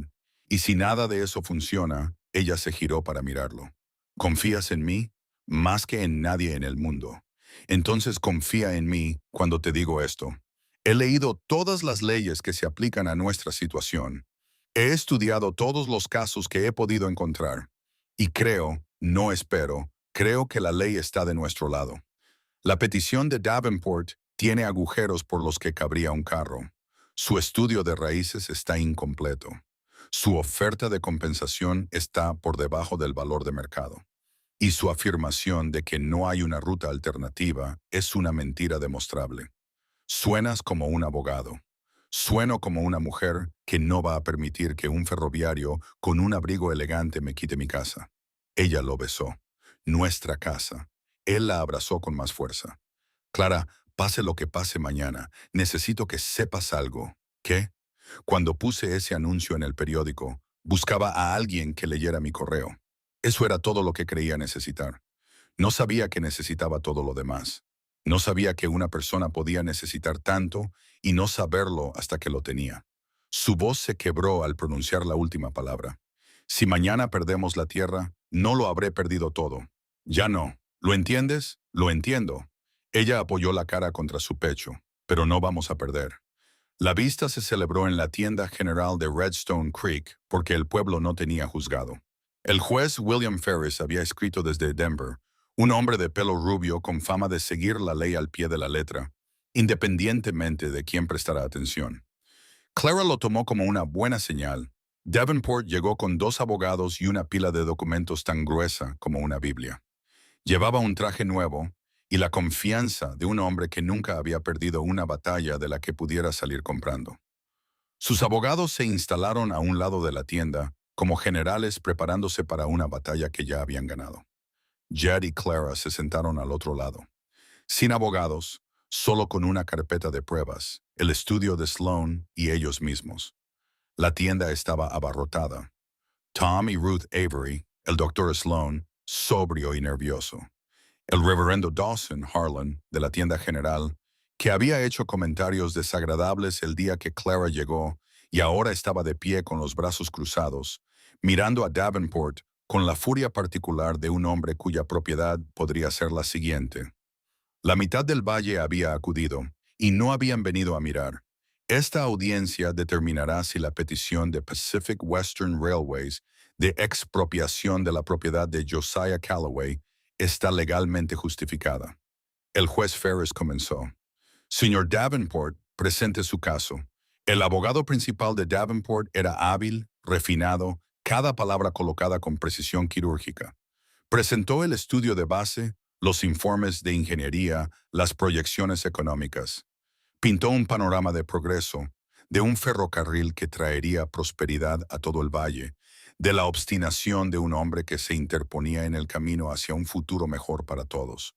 Speaker 1: Y si nada de eso funciona, ella se giró para mirarlo. ¿Confías en mí? Más que en nadie en el mundo. Entonces confía en mí cuando te digo esto. He leído todas las leyes que se aplican a nuestra situación. He estudiado todos los casos que he podido encontrar. Y creo, no espero, creo que la ley está de nuestro lado. La petición de Davenport tiene agujeros por los que cabría un carro. Su estudio de raíces está incompleto. Su oferta de compensación está por debajo del valor de mercado. Y su afirmación de que no hay una ruta alternativa es una mentira demostrable. Suenas como un abogado. Sueno como una mujer que no va a permitir que un ferroviario con un abrigo elegante me quite mi casa. Ella lo besó. Nuestra casa. Él la abrazó con más fuerza. Clara, pase lo que pase mañana, necesito que sepas algo. ¿Qué? Cuando puse ese anuncio en el periódico, buscaba a alguien que leyera mi correo. Eso era todo lo que creía necesitar. No sabía que necesitaba todo lo demás. No sabía que una persona podía necesitar tanto y no saberlo hasta que lo tenía. Su voz se quebró al pronunciar la última palabra. Si mañana perdemos la tierra, no lo habré perdido todo. Ya no. ¿Lo entiendes? Lo entiendo. Ella apoyó la cara contra su pecho. Pero no vamos a perder. La vista se celebró en la tienda general de Redstone Creek porque el pueblo no tenía juzgado. El juez William Ferris había escrito desde Denver, un hombre de pelo rubio con fama de seguir la ley al pie de la letra, independientemente de quién prestara atención. Clara lo tomó como una buena señal. Davenport llegó con 2 abogados y una pila de documentos tan gruesa como una Biblia. Llevaba un traje nuevo y la confianza de un hombre que nunca había perdido una batalla de la que pudiera salir comprando. Sus abogados se instalaron a un lado de la tienda, como generales preparándose para una batalla que ya habían ganado. Jed y Clara se sentaron al otro lado. Sin abogados, solo con una carpeta de pruebas, el estudio de Sloan y ellos mismos. La tienda estaba abarrotada. Tom y Ruth Avery, el doctor Sloan, sobrio y nervioso. El reverendo Dawson Harlan, de la tienda general, que había hecho comentarios desagradables el día que Clara llegó y ahora estaba de pie con los brazos cruzados, mirando a Davenport con la furia particular de un hombre cuya propiedad podría ser la siguiente. La mitad del valle había acudido y no habían venido a mirar. Esta audiencia determinará si la petición de Pacific Western Railways de expropiación de la propiedad de Josiah Calloway está legalmente justificada. El juez Ferris comenzó. Señor Davenport, presente su caso. El abogado principal de Davenport era hábil, refinado, cada palabra colocada con precisión quirúrgica. Presentó el estudio de base, los informes de ingeniería, las proyecciones económicas. Pintó un panorama de progreso, de un ferrocarril que traería prosperidad a todo el valle, de la obstinación de un hombre que se interponía en el camino hacia un futuro mejor para todos.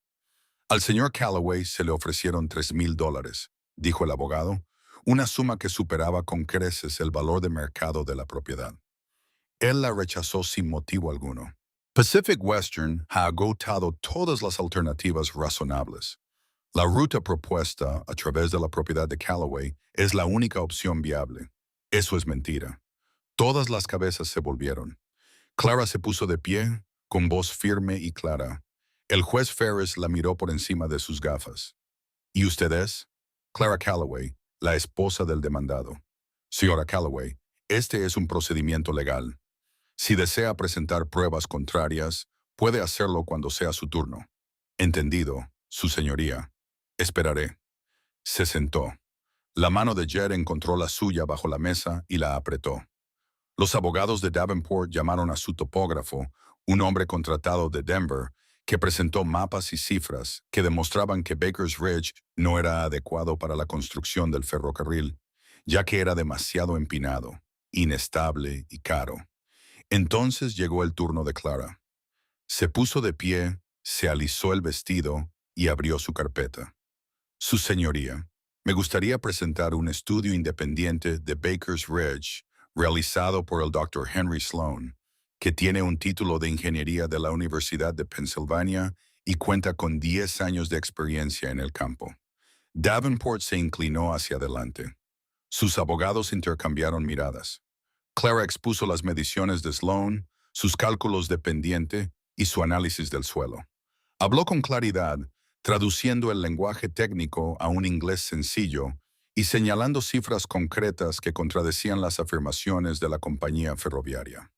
Speaker 1: Al señor Calloway se le ofrecieron $3,000, dijo el abogado, una suma que superaba con creces el valor de mercado de la propiedad. Él la rechazó sin motivo alguno. Pacific Western ha agotado todas las alternativas razonables. La ruta propuesta a través de la propiedad de Callaway es la única opción viable. Eso es mentira. Todas las cabezas se volvieron. Clara se puso de pie, con voz firme y clara. El juez Ferris la miró por encima de sus gafas. ¿Y usted es? Clara Callaway, la esposa del demandado. Señora Callaway, este es un procedimiento legal. Si desea presentar pruebas contrarias, puede hacerlo cuando sea su turno. Entendido, su señoría. Esperaré. Se sentó. La mano de Jed encontró la suya bajo la mesa y la apretó. Los abogados de Davenport llamaron a su topógrafo, un hombre contratado de Denver, que presentó mapas y cifras que demostraban que Baker's Ridge no era adecuado para la construcción del ferrocarril, ya que era demasiado empinado, inestable y caro. Entonces llegó el turno de Clara. Se puso de pie, se alisó el vestido y abrió su carpeta. Su señoría, me gustaría presentar un estudio independiente de Baker's Ridge realizado por el Dr. Henry Sloan, que tiene un título de ingeniería de la Universidad de Pensilvania y cuenta con 10 años de experiencia en el campo. Davenport se inclinó hacia adelante. Sus abogados intercambiaron miradas. Clara expuso las mediciones de Sloan, sus cálculos de pendiente y su análisis del suelo. Habló con claridad, traduciendo el lenguaje técnico a un inglés sencillo y señalando cifras concretas que contradecían las afirmaciones de la compañía ferroviaria.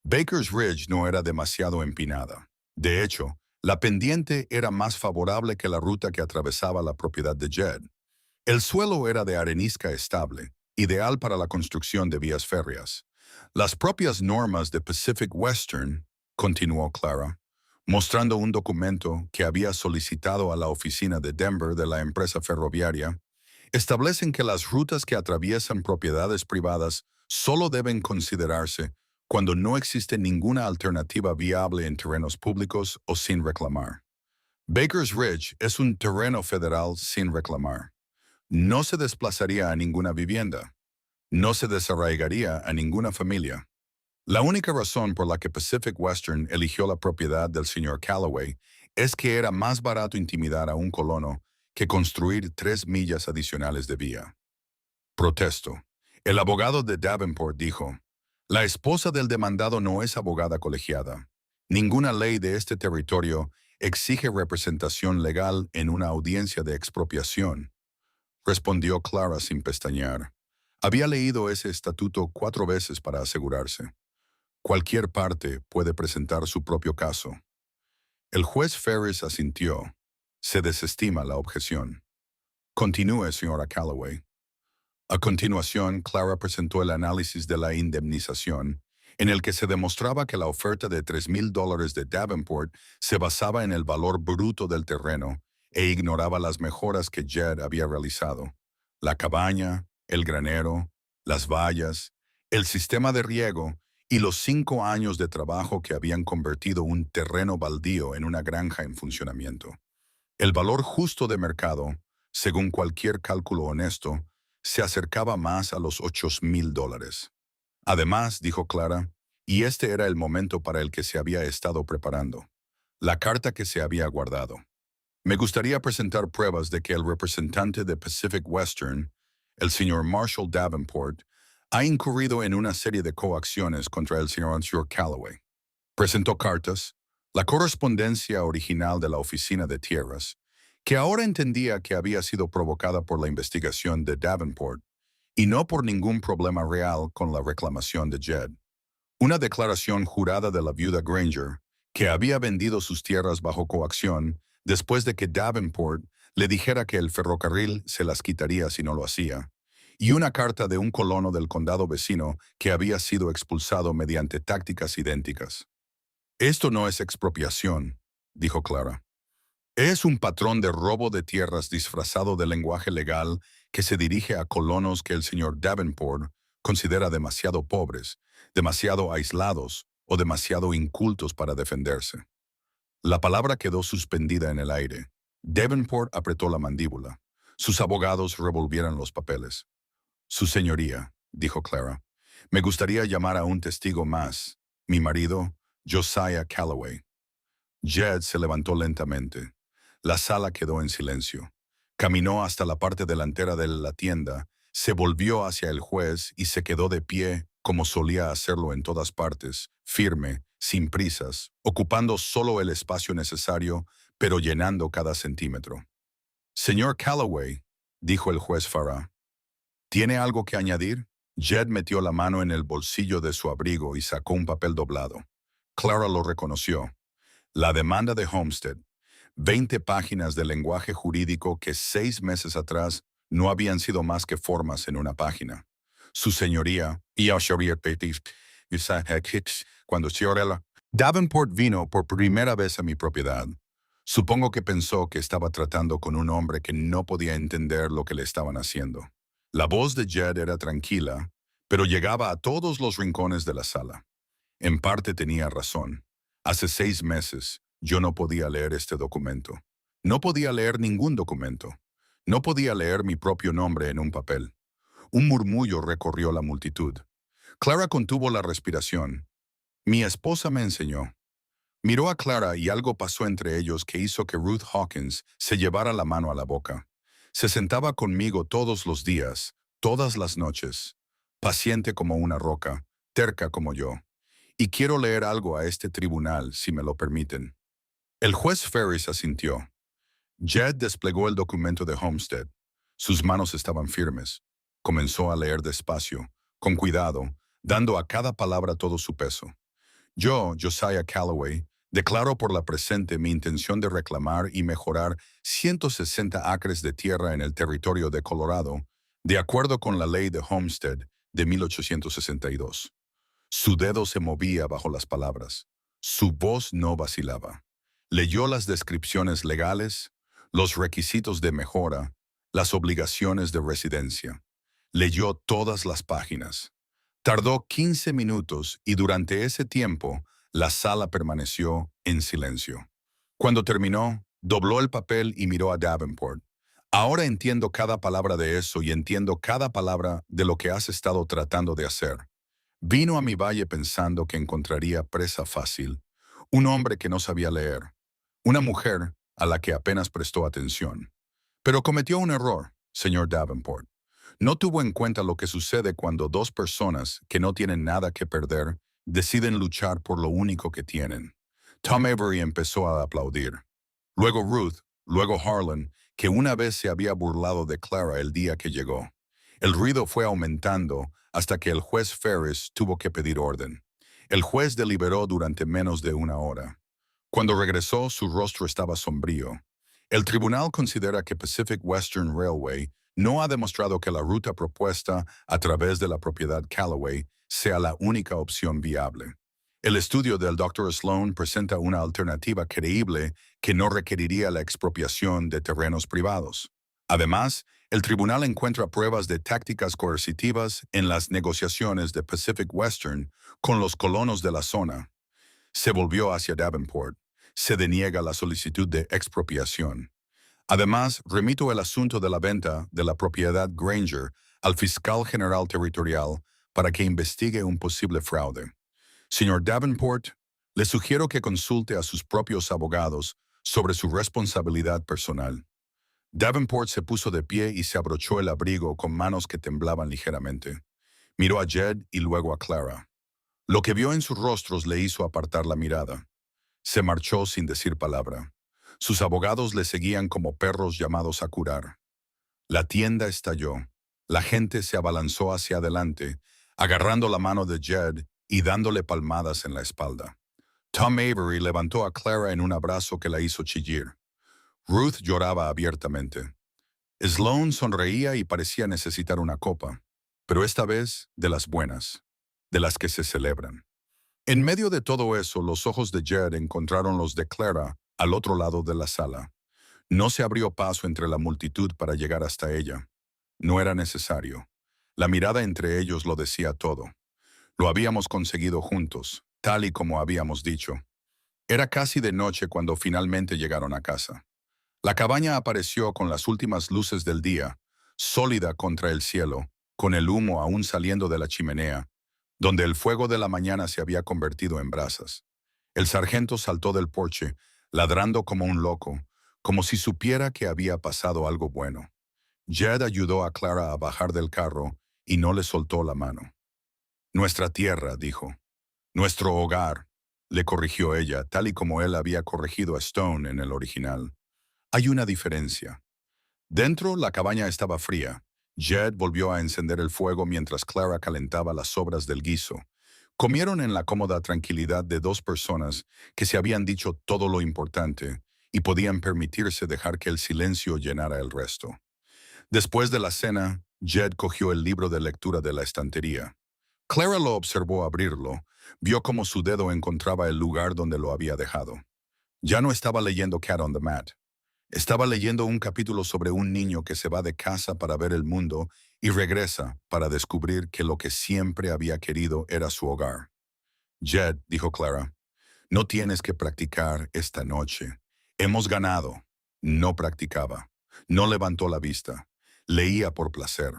Speaker 1: Baker's Ridge no era demasiado empinada. De hecho, la pendiente era más favorable que la ruta que atravesaba la propiedad de Jed. El suelo era de arenisca estable, ideal para la construcción de vías férreas. Las propias normas de Pacific Western, continuó Clara, mostrando un documento que había solicitado a la oficina de Denver de la empresa ferroviaria, establecen que las rutas que atraviesan propiedades privadas solo deben considerarse cuando no existe ninguna alternativa viable en terrenos públicos o sin reclamar. Baker's Ridge es un terreno federal sin reclamar. No se desplazaría a ninguna vivienda. No se desarraigaría a ninguna familia. La única razón por la que Pacific Western eligió la propiedad del señor Callaway es que era más barato intimidar a un colono que construir 3 millas adicionales de vía. Protesto. El abogado de Davenport dijo, la esposa del demandado no es abogada colegiada. Ninguna ley de este territorio exige representación legal en una audiencia de expropiación, respondió Clara sin pestañear. Había leído ese estatuto 4 veces para asegurarse. Cualquier parte puede presentar su propio caso. El juez Ferris asintió. Se desestima la objeción. Continúe, señora Callaway. A continuación, Clara presentó el análisis de la indemnización, en el que se demostraba que la oferta de $3,000 de Davenport se basaba en el valor bruto del terreno e ignoraba las mejoras que Jed había realizado. La cabaña, el granero, las vallas, el sistema de riego y los 5 años de trabajo que habían convertido un terreno baldío en una granja en funcionamiento. El valor justo de mercado, según cualquier cálculo honesto, se acercaba más a los $8,000. Además, dijo Clara, y este era el momento para el que se había estado preparando, la carta que se había guardado. Me gustaría presentar pruebas de que el representante de Pacific Western, el señor Marshall Davenport, ha incurrido en una serie de coacciones contra el señor Callaway. Presentó cartas, la correspondencia original de la oficina de tierras, que ahora entendía que había sido provocada por la investigación de Davenport y no por ningún problema real con la reclamación de Jed. Una declaración jurada de la viuda Granger, que había vendido sus tierras bajo coacción después de que Davenport le dijera que el ferrocarril se las quitaría si no lo hacía, y una carta de un colono del condado vecino que había sido expulsado mediante tácticas idénticas. Esto no es expropiación, dijo Clara. Es un patrón de robo de tierras disfrazado de lenguaje legal que se dirige a colonos que el señor Davenport considera demasiado pobres, demasiado aislados o demasiado incultos para defenderse. La palabra quedó suspendida en el aire. Davenport apretó la mandíbula. Sus abogados revolvieron los papeles. Su señoría, dijo Clara, me gustaría llamar a un testigo más. Mi marido, Josiah Callaway. Jed se levantó lentamente. La sala quedó en silencio. Caminó hasta la parte delantera de la tienda, se volvió hacia el juez y se quedó de pie como solía hacerlo en todas partes, firme, sin prisas, ocupando solo el espacio necesario, pero llenando cada centímetro. Señor Calloway, dijo el juez Farah, ¿tiene algo que añadir? Jed metió la mano en el bolsillo de su abrigo y sacó un papel doblado. Clara lo reconoció. La demanda de Homestead. 20 páginas de lenguaje jurídico que 6 meses atrás no habían sido más que formas en una página. Su señoría, cuando Ciorella Davenport vino por primera vez a mi propiedad. Supongo que pensó que estaba tratando con un hombre que no podía entender lo que le estaban haciendo. La voz de Jed era tranquila, pero llegaba a todos los rincones de la sala. En parte tenía razón. Hace 6 meses, yo no podía leer este documento. No podía leer ningún documento. No podía leer mi propio nombre en un papel. Un murmullo recorrió la multitud. Clara contuvo la respiración. Mi esposa me enseñó. Miró a Clara y algo pasó entre ellos que hizo que Ruth Hawkins se llevara la mano a la boca. Se sentaba conmigo todos los días, todas las noches, paciente como una roca, terca como yo. Y quiero leer algo a este tribunal, si me lo permiten. El juez Ferris asintió. Jed desplegó el documento de Homestead. Sus manos estaban firmes. Comenzó a leer despacio, con cuidado, dando a cada palabra todo su peso. Yo, Josiah Calloway, declaro por la presente mi intención de reclamar y mejorar 160 acres de tierra en el territorio de Colorado, de acuerdo con la ley de Homestead de 1862. Su dedo se movía bajo las palabras. Su voz no vacilaba. Leyó las descripciones legales, los requisitos de mejora, las obligaciones de residencia. Leyó todas las páginas. Tardó 15 minutos y durante ese tiempo la sala permaneció en silencio. Cuando terminó, dobló el papel y miró a Davenport. Ahora entiendo cada palabra de eso y entiendo cada palabra de lo que has estado tratando de hacer. Vino a mi valle pensando que encontraría presa fácil, un hombre que no sabía leer, una mujer a la que apenas prestó atención. Pero cometió un error, señor Davenport. No tuvo en cuenta lo que sucede cuando dos personas que no tienen nada que perder deciden luchar por lo único que tienen. Tom Avery empezó a aplaudir. Luego Ruth, luego Harlan, que una vez se había burlado de Clara el día que llegó. El ruido fue aumentando hasta que el juez Ferris tuvo que pedir orden. El juez deliberó durante menos de una hora. Cuando regresó, su rostro estaba sombrío. El tribunal considera que Pacific Western Railway no ha demostrado que la ruta propuesta a través de la propiedad Calloway sea la única opción viable. El estudio del Dr. Sloan presenta una alternativa creíble que no requeriría la expropiación de terrenos privados. Además, el tribunal encuentra pruebas de tácticas coercitivas en las negociaciones de Pacific Western con los colonos de la zona. Se volvió hacia Davenport. Se deniega la solicitud de expropiación. Además, remito el asunto de la venta de la propiedad Granger al fiscal general territorial para que investigue un posible fraude. Señor Davenport, le sugiero que consulte a sus propios abogados sobre su responsabilidad personal. Davenport se puso de pie y se abrochó el abrigo con manos que temblaban ligeramente. Miró a Jed y luego a Clara. Lo que vio en sus rostros le hizo apartar la mirada. Se marchó sin decir palabra. Sus abogados le seguían como perros llamados a curar. La tienda estalló. La gente se abalanzó hacia adelante, agarrando la mano de Jed y dándole palmadas en la espalda. Tom Avery levantó a Clara en un abrazo que la hizo chillir. Ruth lloraba abiertamente. Sloan sonreía y parecía necesitar una copa, pero esta vez de las buenas, de las que se celebran. En medio de todo eso, los ojos de Jed encontraron los de Clara al otro lado de la sala. No se abrió paso entre la multitud para llegar hasta ella. No era necesario. La mirada entre ellos lo decía todo. Lo habíamos conseguido juntos, tal y como habíamos dicho. Era casi de noche cuando finalmente llegaron a casa. La cabaña apareció con las últimas luces del día, sólida contra el cielo, con el humo aún saliendo de la chimenea, donde el fuego de la mañana se había convertido en brasas. El sargento saltó del porche, ladrando como un loco, como si supiera que había pasado algo bueno. Jed ayudó a Clara a bajar del carro y no le soltó la mano. Nuestra tierra, dijo. Nuestro hogar, le corrigió ella, tal y como él había corregido a Stone en el original. Hay una diferencia. Dentro, la cabaña estaba fría. Jed volvió a encender el fuego mientras Clara calentaba las sobras del guiso. Comieron en la cómoda tranquilidad de dos personas que se habían dicho todo lo importante y podían permitirse dejar que el silencio llenara el resto. Después de la cena, Jed cogió el libro de lectura de la estantería. Clara lo observó abrirlo, vio cómo su dedo encontraba el lugar donde lo había dejado. Ya no estaba leyendo Cat on the Mat. Estaba leyendo un capítulo sobre un niño que se va de casa para ver el mundo y regresa para descubrir que lo que siempre había querido era su hogar. Jed, dijo Clara, no tienes que practicar esta noche. Hemos ganado. No practicaba. No levantó la vista. Leía por placer.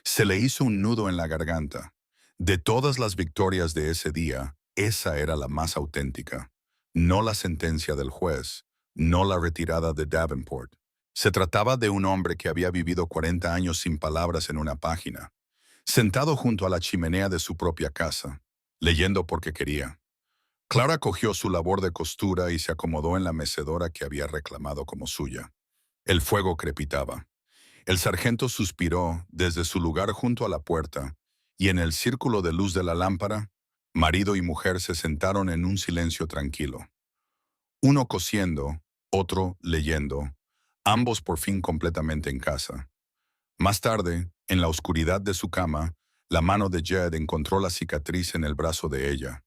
Speaker 1: Se le hizo un nudo en la garganta. De todas las victorias de ese día, esa era la más auténtica. No la sentencia del juez, no la retirada de Davenport. Se trataba de un hombre que había vivido 40 años sin palabras en una página, sentado junto a la chimenea de su propia casa, leyendo porque quería. Clara cogió su labor de costura y se acomodó en la mecedora que había reclamado como suya. El fuego crepitaba. El sargento suspiró desde su lugar junto a la puerta, y en el círculo de luz de la lámpara, marido y mujer se sentaron en un silencio tranquilo. Uno cosiendo, otro leyendo, ambos por fin completamente en casa. Más tarde, en la oscuridad de su cama, la mano de Jed encontró la cicatriz en el brazo de ella.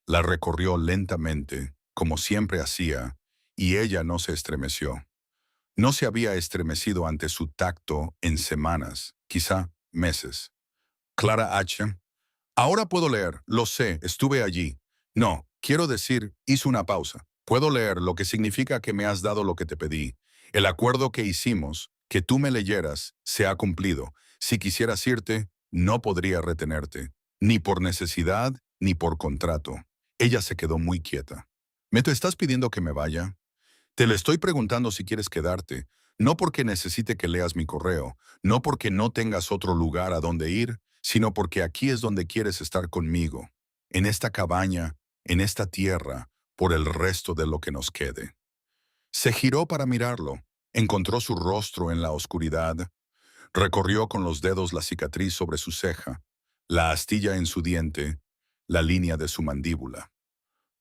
Speaker 1: La recorrió lentamente, como siempre hacía, y ella no se estremeció. No se había estremecido ante su tacto en semanas, quizá meses. Clara H. Ahora puedo leer, lo sé, estuve allí. No, quiero decir, hizo una pausa. Puedo leer, lo que significa que me has dado lo que te pedí. El acuerdo que hicimos, que tú me leyeras, se ha cumplido. Si quisieras irte, no podría retenerte, ni por necesidad, ni por contrato. Ella se quedó muy quieta. ¿Me te estás pidiendo que me vaya? Te le estoy preguntando si quieres quedarte, no porque necesite que leas mi correo, no porque no tengas otro lugar a donde ir, sino porque aquí es donde quieres estar conmigo, en esta cabaña, en esta tierra, por el resto de lo que nos quede. Se giró para mirarlo, encontró su rostro en la oscuridad, recorrió con los dedos la cicatriz sobre su ceja, la astilla en su diente, la línea de su mandíbula.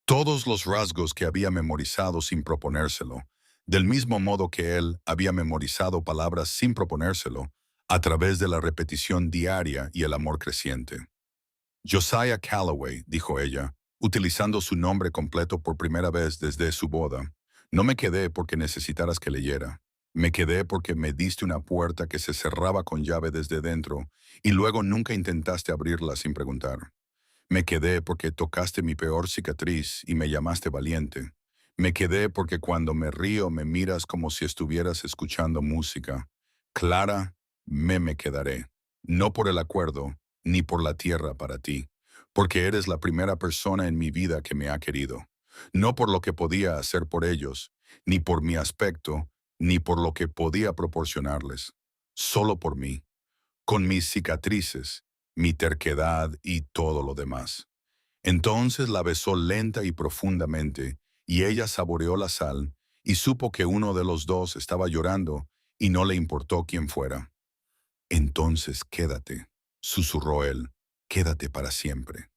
Speaker 1: Todos los rasgos que había memorizado sin proponérselo, del mismo modo que él había memorizado palabras sin proponérselo, a través de la repetición diaria y el amor creciente. Josiah Calloway, dijo ella, utilizando su nombre completo por primera vez desde su boda. No me quedé porque necesitaras que leyera. Me quedé porque me diste una puerta que se cerraba con llave desde dentro y luego nunca intentaste abrirla sin preguntar. Me quedé porque tocaste mi peor cicatriz y me llamaste valiente. Me quedé porque cuando me río me miras como si estuvieras escuchando música. Clara, me quedaré. No por el acuerdo, ni por la tierra para ti, porque eres la primera persona en mi vida que me ha querido. No por lo que podía hacer por ellos, ni por mi aspecto, ni por lo que podía proporcionarles. Solo por mí, con mis cicatrices, mi terquedad y todo lo demás. Entonces la besó lenta y profundamente, y ella saboreó la sal, y supo que uno de los dos estaba llorando, y no le importó quién fuera. Entonces quédate, susurró él, quédate para siempre.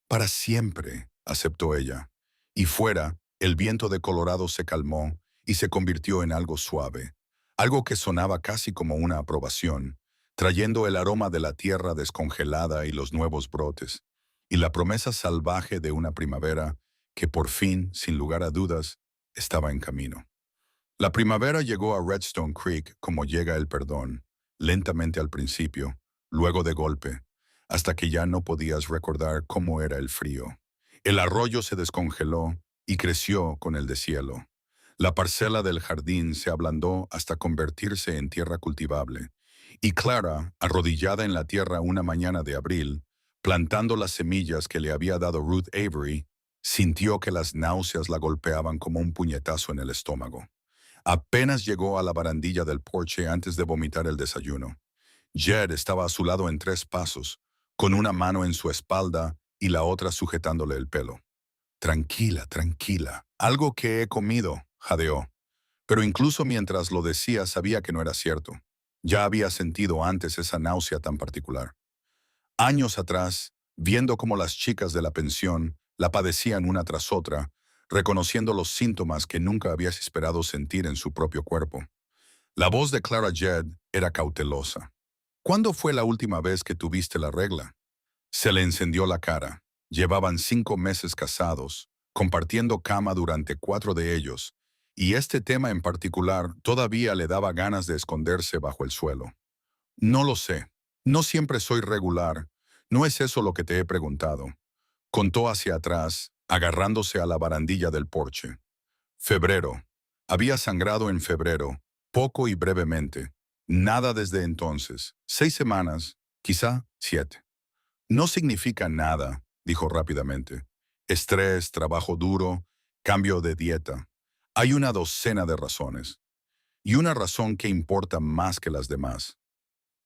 Speaker 1: Para siempre, aceptó ella. Y fuera, el viento de Colorado se calmó y se convirtió en algo suave, algo que sonaba casi como una aprobación, trayendo el aroma de la tierra descongelada y los nuevos brotes, y la promesa salvaje de una primavera que por fin, sin lugar a dudas, estaba en camino. La primavera llegó a Redstone Creek como llega el perdón, lentamente al principio, luego de golpe, hasta que ya no podías recordar cómo era el frío. El arroyo se descongeló y creció con el deshielo. La parcela del jardín se ablandó hasta convertirse en tierra cultivable, y Clara, arrodillada en la tierra una mañana de abril, plantando las semillas que le había dado Ruth Avery, sintió que las náuseas la golpeaban como un puñetazo en el estómago. Apenas llegó a la barandilla del porche antes de vomitar el desayuno. Jed estaba a su lado en 3 pasos, con una mano en su espalda y la otra sujetándole el pelo. Tranquila, tranquila. Algo que he comido, jadeó. Pero incluso mientras lo decía sabía que no era cierto. Ya había sentido antes esa náusea tan particular. Años atrás, viendo cómo las chicas de la pensión la padecían una tras otra, reconociendo los síntomas que nunca habías esperado sentir en su propio cuerpo. La voz de Clara Jed era cautelosa. ¿Cuándo fue la última vez que tuviste la regla? Se le encendió la cara. Llevaban 5 meses casados, compartiendo cama durante 4 de ellos, y este tema en particular todavía le daba ganas de esconderse bajo el suelo. No lo sé. No siempre soy regular. No es eso lo que te he preguntado. Contó hacia atrás, agarrándose a la barandilla del porche. Febrero. Había sangrado en febrero, poco y brevemente. Nada desde entonces. 6 semanas, quizá 7. No significa nada, dijo rápidamente. Estrés, trabajo duro, cambio de dieta. Hay una docena de razones. Y una razón que importa más que las demás.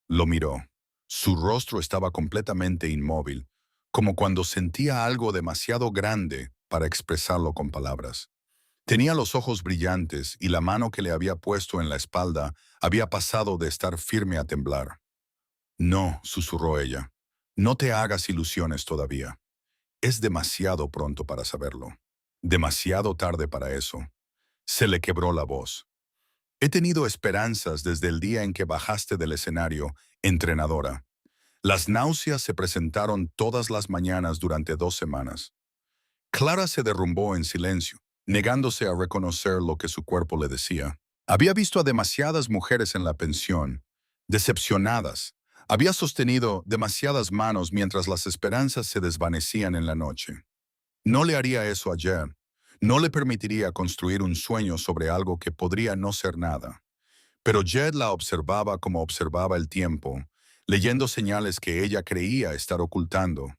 Speaker 1: Lo miró. Su rostro estaba completamente inmóvil, como cuando sentía algo demasiado grande para expresarlo con palabras. Tenía los ojos brillantes y la mano que le había puesto en la espalda había pasado de estar firme a temblar. No, susurró ella. No te hagas ilusiones todavía. Es demasiado pronto para saberlo. Demasiado tarde para eso. Se le quebró la voz. He tenido esperanzas desde el día en que bajaste del escenario, entrenadora. Las náuseas se presentaron todas las mañanas durante 2 semanas. Clara se derrumbó en silencio, negándose a reconocer lo que su cuerpo le decía. Había visto a demasiadas mujeres en la pensión, decepcionadas. Había sostenido demasiadas manos mientras las esperanzas se desvanecían en la noche. No le haría eso ayer. No le permitiría construir un sueño sobre algo que podría no ser nada. Pero Jed la observaba como observaba el tiempo, leyendo señales que ella creía estar ocultando.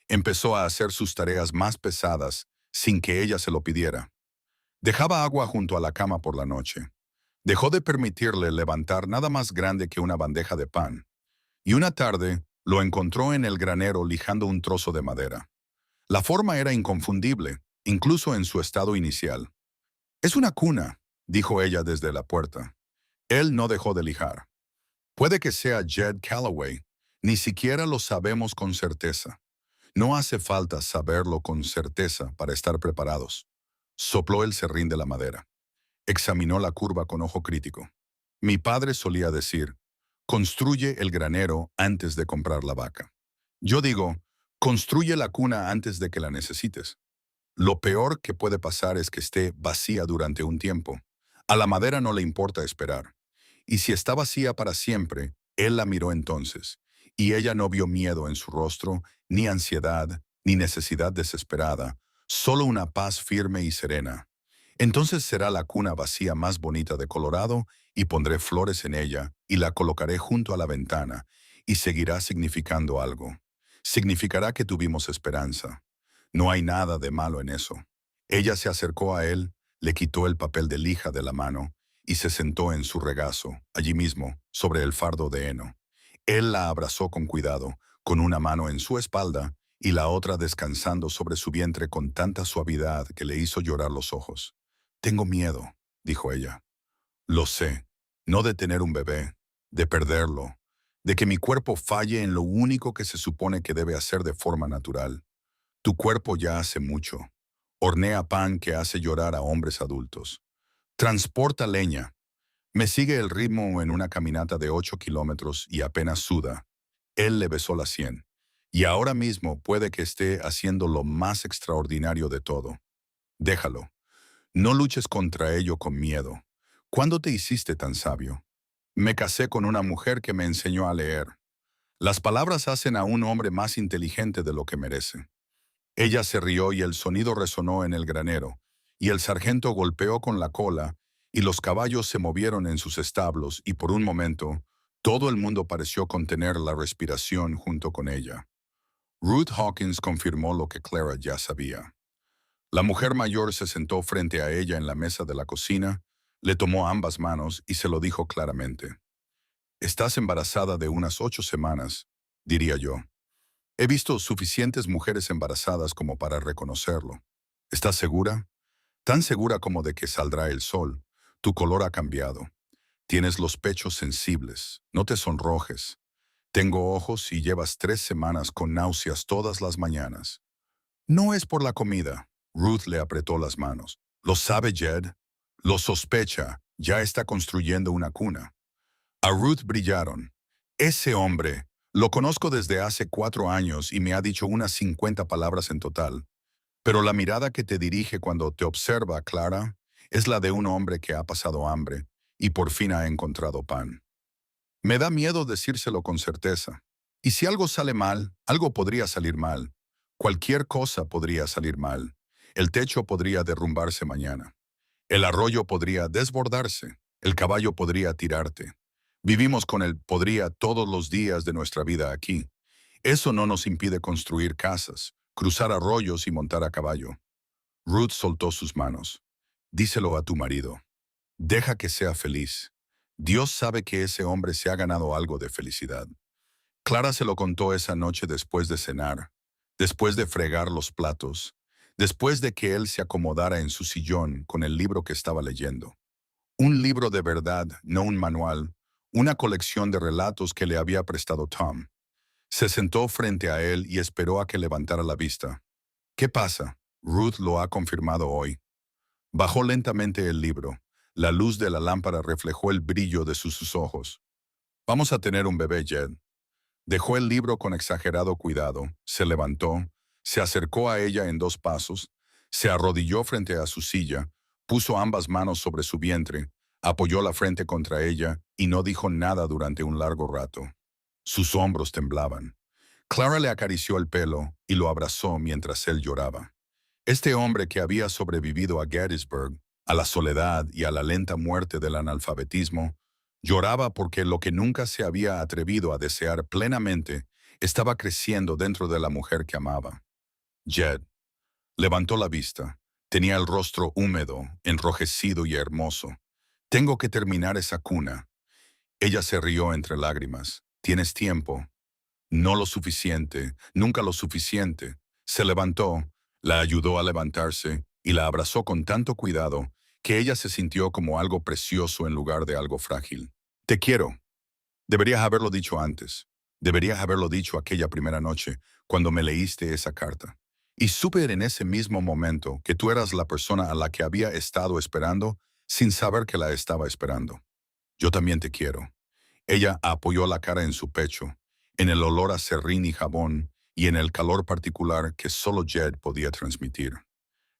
Speaker 1: Empezó a hacer sus tareas más pesadas sin que ella se lo pidiera. Dejaba agua junto a la cama por la noche. Dejó de permitirle levantar nada más grande que una bandeja de pan. Y una tarde lo encontró en el granero lijando un trozo de madera. La forma era inconfundible, incluso en su estado inicial. «Es una cuna», dijo ella desde la puerta. Él no dejó de lijar. «Puede que sea Jed Calloway. Ni siquiera lo sabemos con certeza. No hace falta saberlo con certeza para estar preparados». Sopló el serrín de la madera. Examinó la curva con ojo crítico. «Mi padre solía decir, construye el granero antes de comprar la vaca. Yo digo, construye la cuna antes de que la necesites. Lo peor que puede pasar es que esté vacía durante un tiempo. A la madera no le importa esperar. Y si está vacía para siempre, él la miró entonces, y ella no vio miedo en su rostro, ni ansiedad, ni necesidad desesperada, solo una paz firme y serena. Entonces será la cuna vacía más bonita de Colorado, y pondré flores en ella, y la colocaré junto a la ventana, y seguirá significando algo. Significará que tuvimos esperanza. No hay nada de malo en eso». Ella se acercó a él, le quitó el papel de lija de la mano y se sentó en su regazo, allí mismo, sobre el fardo de heno. Él la abrazó con cuidado, con una mano en su espalda y la otra descansando sobre su vientre con tanta suavidad que le hizo llorar los ojos. «Tengo miedo», dijo ella. «Lo sé, no de tener un bebé, de perderlo, de que mi cuerpo falle en lo único que se supone que debe hacer de forma natural. Tu cuerpo ya hace mucho. Hornea pan que hace llorar a hombres adultos. Transporta leña. Me sigue el ritmo en una caminata de 8 kilómetros y apenas suda». Él le besó la sien. «Y ahora mismo puede que esté haciendo lo más extraordinario de todo. Déjalo. No luches contra ello con miedo. ¿Cuándo te hiciste tan sabio? Me casé con una mujer que me enseñó a leer. Las palabras hacen a un hombre más inteligente de lo que merece». Ella se rió y el sonido resonó en el granero, y el sargento golpeó con la cola, y los caballos se movieron en sus establos, y por un momento, todo el mundo pareció contener la respiración junto con ella. Ruth Hawkins confirmó lo que Clara ya sabía. La mujer mayor se sentó frente a ella en la mesa de la cocina, Le tomó ambas manos y se lo dijo claramente. Estás embarazada de unas 8 semanas, diría yo. He visto suficientes mujeres embarazadas como para reconocerlo. ¿Estás segura? Tan segura como de que saldrá el sol. Tu color ha cambiado. Tienes los pechos sensibles. No te sonrojes. Tengo ojos y llevas 3 semanas con náuseas todas las mañanas. No es por la comida. Ruth le apretó las manos. Lo sabe Jed. Lo sospecha. Ya está construyendo una cuna. A Ruth brillaron. Ese hombre, lo conozco desde hace 4 años y me ha dicho unas 50 palabras en total. Pero la mirada que te dirige cuando te observa, Clara, es la de un hombre que ha pasado hambre y por fin ha encontrado pan. Me da miedo decírselo con certeza. Y si algo sale mal, algo podría salir mal. Cualquier cosa podría salir mal. El techo podría derrumbarse mañana. El arroyo podría desbordarse. El caballo podría tirarte. Vivimos con el podría todos los días de nuestra vida aquí. Eso no nos impide construir casas, cruzar arroyos y montar a caballo. Ruth soltó sus manos. Díselo a tu marido. Deja que sea feliz. Dios sabe que ese hombre se ha ganado algo de felicidad. Clara se lo contó esa noche después de cenar, después de fregar los platos, después de que él se acomodara en su sillón con el libro que estaba leyendo. Un libro de verdad, no un manual, una colección de relatos que le había prestado Tom. Se sentó frente a él y esperó a que levantara la vista. ¿Qué pasa? Ruth lo ha confirmado hoy. Bajó lentamente el libro. La luz de la lámpara reflejó el brillo de sus ojos. Vamos a tener un bebé, Jed. Dejó el libro con exagerado cuidado, se levantó, se acercó a ella en 2 pasos, se arrodilló frente a su silla, puso ambas manos sobre su vientre, apoyó la frente contra ella y no dijo nada durante un largo rato. Sus hombros temblaban. Clara le acarició el pelo y lo abrazó mientras él lloraba. Este hombre que había sobrevivido a Gettysburg, a la soledad y a la lenta muerte del analfabetismo, lloraba porque lo que nunca se había atrevido a desear plenamente estaba creciendo dentro de la mujer que amaba. Jed levantó la vista. Tenía el rostro húmedo, enrojecido y hermoso. Tengo que terminar esa cuna. Ella se rió entre lágrimas. ¿Tienes tiempo? No lo suficiente, nunca lo suficiente. Se levantó, la ayudó a levantarse y la abrazó con tanto cuidado que ella se sintió como algo precioso en lugar de algo frágil. Te quiero. Deberías haberlo dicho antes. Deberías haberlo dicho aquella primera noche, cuando me leíste esa carta. Y supe en ese mismo momento que tú eras la persona a la que había estado esperando sin saber que la estaba esperando. Yo también te quiero. Ella apoyó la cara en su pecho, en el olor a serrín y jabón y en el calor particular que solo Jed podía transmitir.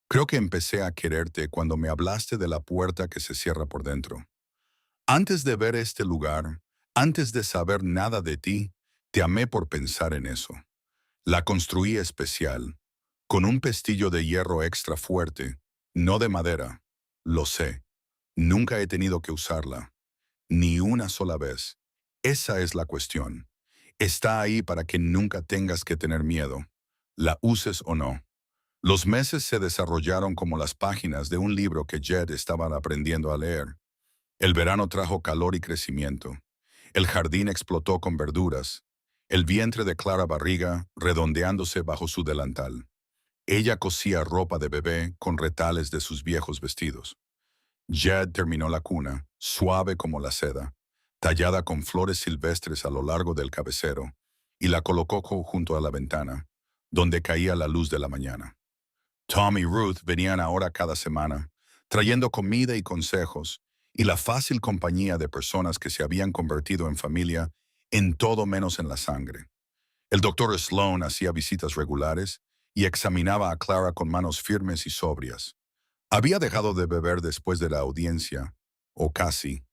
Speaker 1: Creo que empecé a quererte cuando me hablaste de la puerta que se cierra por dentro. Antes de ver este lugar, antes de saber nada de ti, te amé por pensar en eso. La construí especial, con un pestillo de hierro extra fuerte, no de madera. Lo sé. Nunca he tenido que usarla. Ni una sola vez. Esa es la cuestión. Está ahí para que nunca tengas que tener miedo, la uses o no. Los meses se desarrollaron como las páginas de un libro que Jed estaba aprendiendo a leer. El verano trajo calor y crecimiento. El jardín explotó con verduras. El vientre de Clara Barriga redondeándose bajo su delantal. Ella cosía ropa de bebé con retales de sus viejos vestidos. Jed terminó la cuna, suave como la seda, tallada con flores silvestres a lo largo del cabecero, y la colocó junto a la ventana, donde caía la luz de la mañana. Tom y Ruth venían ahora cada semana, trayendo comida y consejos, y la fácil compañía de personas que se habían convertido en familia en todo menos en la sangre. El doctor Sloan hacía visitas regulares y examinaba a Clara con manos firmes y sobrias. Había dejado de beber después de la audiencia, o casi.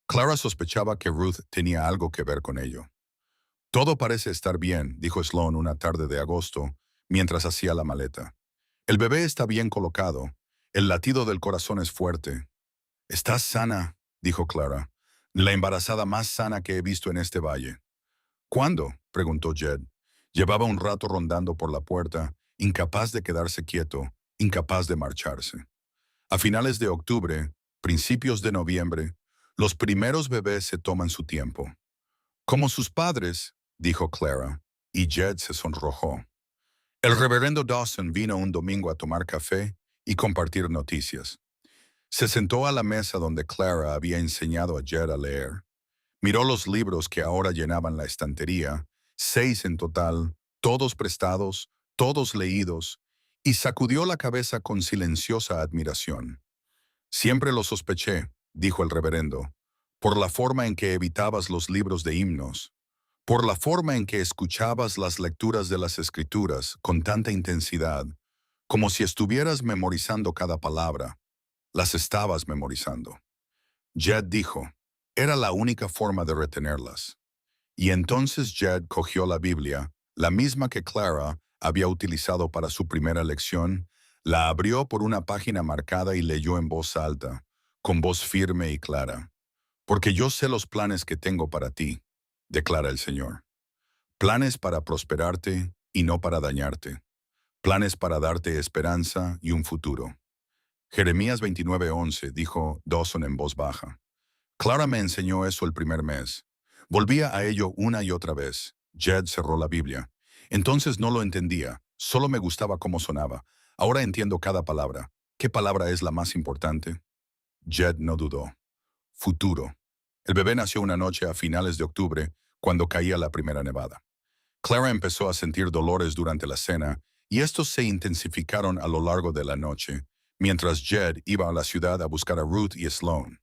Speaker 1: Clara sospechaba que Ruth tenía algo que ver con ello. Todo parece estar bien, dijo Sloan una tarde de agosto, mientras hacía la maleta. El bebé está bien colocado. El latido del corazón es fuerte. «Estás sana», dijo Clara. «La embarazada más sana que he visto en este valle». «¿Cuándo?», preguntó Jed. Llevaba un rato rondando por la puerta, incapaz de quedarse quieto, incapaz de marcharse. «A finales de octubre, Principios de noviembre, los primeros bebés se toman su tiempo. Como sus padres, dijo Clara, y Jed se sonrojó. El reverendo Dawson vino un domingo a tomar café y compartir noticias. Se sentó a la mesa donde Clara había enseñado a Jed a leer. Miró los libros que ahora llenaban la estantería, 6 en total, todos prestados, todos leídos, y sacudió la cabeza con silenciosa admiración. Siempre lo sospeché, dijo el reverendo, por la forma en que evitabas los libros de himnos, por la forma en que escuchabas las lecturas de las escrituras con tanta intensidad, como si estuvieras memorizando cada palabra. Las estabas memorizando. Jed dijo, era la única forma de retenerlas. Y entonces Jed cogió la Biblia, la misma que Clara había utilizado para su primera lección, la abrió por una página marcada y leyó en voz alta, con voz firme y clara. Porque yo sé los planes que tengo para ti, declara el Señor. Planes para prosperarte y no para dañarte. Planes para darte esperanza y un futuro. Jeremías 29:11, dijo Dawson en voz baja. Clara me enseñó eso el primer mes. Volvía a ello una y otra vez. Jed cerró la Biblia. Entonces no lo entendía, solo me gustaba cómo sonaba. Ahora entiendo cada palabra. ¿Qué palabra es la más importante? Jed no dudó. Futuro. El bebé nació una noche a finales de octubre, cuando caía la primera nevada. Clara empezó a sentir dolores durante la cena, y estos se intensificaron a lo largo de la noche, mientras Jed iba a la ciudad a buscar a Ruth y Sloan.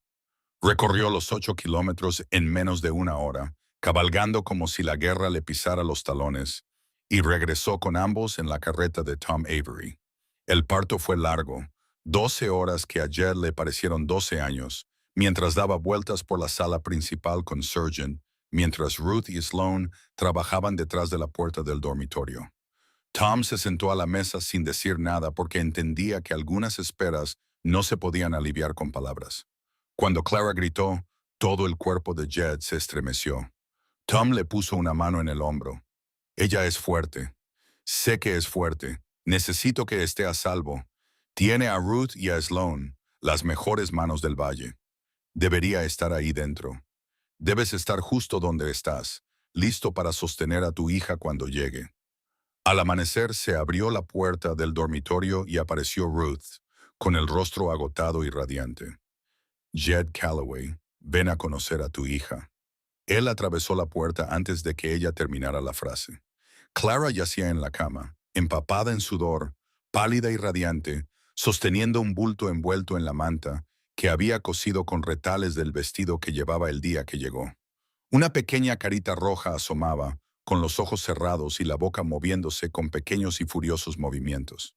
Speaker 1: Recorrió los 8 kilómetros en menos de una hora, cabalgando como si la guerra le pisara los talones, y regresó con ambos en la carreta de Tom Avery. El parto fue largo, 12 horas que a Jed le parecieron 12 años, mientras daba vueltas por la sala principal con Surgeon, mientras Ruth y Sloan trabajaban detrás de la puerta del dormitorio. Tom se sentó a la mesa sin decir nada porque entendía que algunas esperas no se podían aliviar con palabras. Cuando Clara gritó, todo el cuerpo de Jed se estremeció. Tom le puso una mano en el hombro. Ella es fuerte. Sé que es fuerte. Necesito que esté a salvo. Tiene a Ruth y a Sloan, las mejores manos del valle. Debería estar ahí dentro. Debes estar justo donde estás, listo para sostener a tu hija cuando llegue. Al amanecer se abrió la puerta del dormitorio y apareció Ruth, con el rostro agotado y radiante. Jed Calloway, ven a conocer a tu hija. Él atravesó la puerta antes de que ella terminara la frase. Clara yacía en la cama, empapada en sudor, pálida y radiante, sosteniendo un bulto envuelto en la manta que había cosido con retales del vestido que llevaba el día que llegó. Una pequeña carita roja asomaba, con los ojos cerrados y la boca moviéndose con pequeños y furiosos movimientos.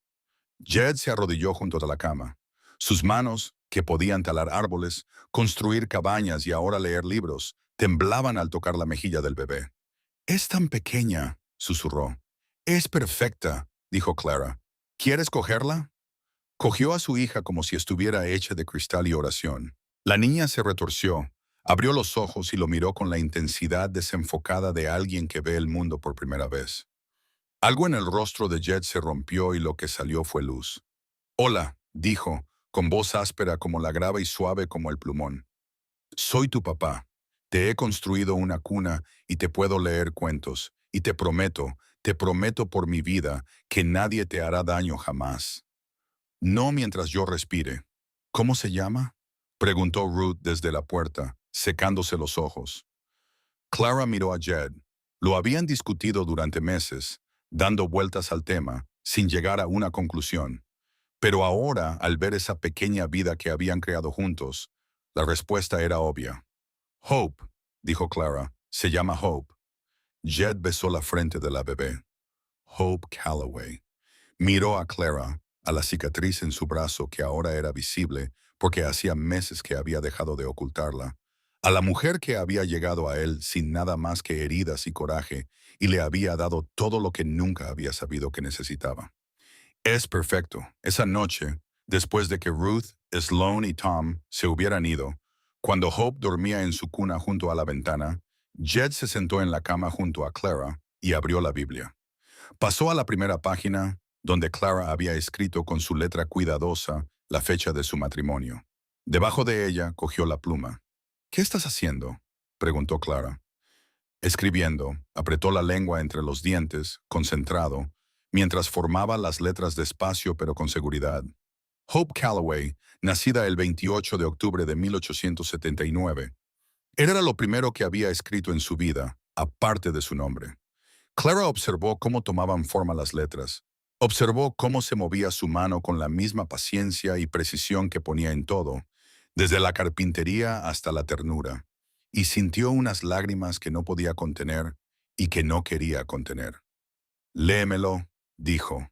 Speaker 1: Jed se arrodilló junto a la cama. Sus manos, que podían talar árboles, construir cabañas y ahora leer libros, temblaban al tocar la mejilla del bebé. «Es tan pequeña», susurró. «Es perfecta», dijo Clara. «¿Quieres cogerla?» Cogió a su hija como si estuviera hecha de cristal y oración. La niña se retorció, abrió los ojos y lo miró con la intensidad desenfocada de alguien que ve el mundo por primera vez. Algo en el rostro de Jed se rompió y lo que salió fue luz. «Hola», dijo, con voz áspera como la grava y suave como el plumón. «Soy tu papá. Te he construido una cuna y te puedo leer cuentos, y te prometo por mi vida, que nadie te hará daño jamás. No mientras yo respire». «¿Cómo se llama?», preguntó Ruth desde la puerta, secándose los ojos. Clara miró a Jed. Lo habían discutido durante meses, dando vueltas al tema, sin llegar a una conclusión. Pero ahora, al ver esa pequeña vida que habían creado juntos, la respuesta era obvia. «Hope», dijo Clara, «se llama Hope». Jed besó la frente de la bebé. «Hope Calloway». Miró a Clara, a la cicatriz en su brazo que ahora era visible porque hacía meses que había dejado de ocultarla, a la mujer que había llegado a él sin nada más que heridas y coraje y le había dado todo lo que nunca había sabido que necesitaba. Es perfecto. Esa noche, después de que Ruth, Sloan y Tom se hubieran ido, cuando Hope dormía en su cuna junto a la ventana, Jed se sentó en la cama junto a Clara y abrió la Biblia. Pasó a la primera página, donde Clara había escrito con su letra cuidadosa la fecha de su matrimonio. Debajo de ella cogió la pluma. ¿Qué estás haciendo?, preguntó Clara. Escribiendo, apretó la lengua entre los dientes, concentrado, mientras formaba las letras despacio pero con seguridad. Hope Calloway, nacida el 28 de octubre de 1879. Era lo primero que había escrito en su vida, aparte de su nombre. Clara observó cómo tomaban forma las letras. Observó cómo se movía su mano con la misma paciencia y precisión que ponía en todo, desde la carpintería hasta la ternura, y sintió unas lágrimas que no podía contener y que no quería contener. Léemelo, dijo.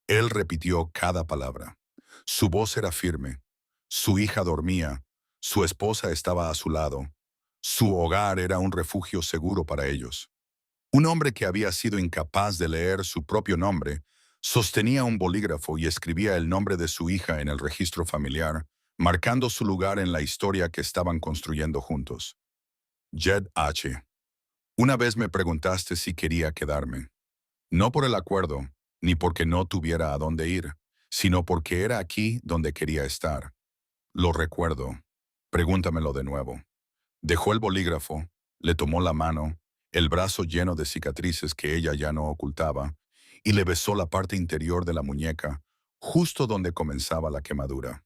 Speaker 1: Él repitió cada palabra. Su voz era firme. Su hija dormía. Su esposa estaba a su lado. Su hogar era un refugio seguro para ellos. Un hombre que había sido incapaz de leer su propio nombre sostenía un bolígrafo y escribía el nombre de su hija en el registro familiar, marcando su lugar en la historia que estaban construyendo juntos. Jed H. Una vez me preguntaste si quería quedarme. No por el acuerdo, ni porque no tuviera a dónde ir, sino porque era aquí donde quería estar. Lo recuerdo. Pregúntamelo de nuevo. Dejó el bolígrafo, le tomó la mano, el brazo lleno de cicatrices que ella ya no ocultaba, y le besó la parte interior de la muñeca, justo donde comenzaba la quemadura.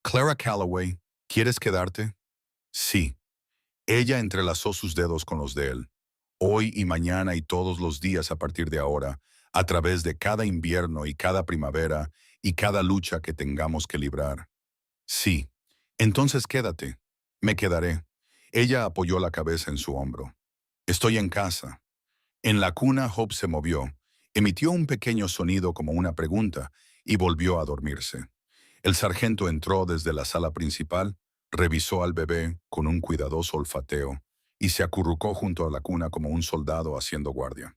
Speaker 1: Clara Calloway, ¿quieres quedarte? Sí. Ella entrelazó sus dedos con los de él. Hoy y mañana y todos los días a partir de ahora, a través de cada invierno y cada primavera y cada lucha que tengamos que librar. Sí. Entonces quédate. Me quedaré. Ella apoyó la cabeza en su hombro. Estoy en casa. En la cuna, Hope se movió, emitió un pequeño sonido como una pregunta y volvió a dormirse. El sargento entró desde la sala principal, revisó al bebé con un cuidadoso olfateo y se acurrucó junto a la cuna como un soldado haciendo guardia.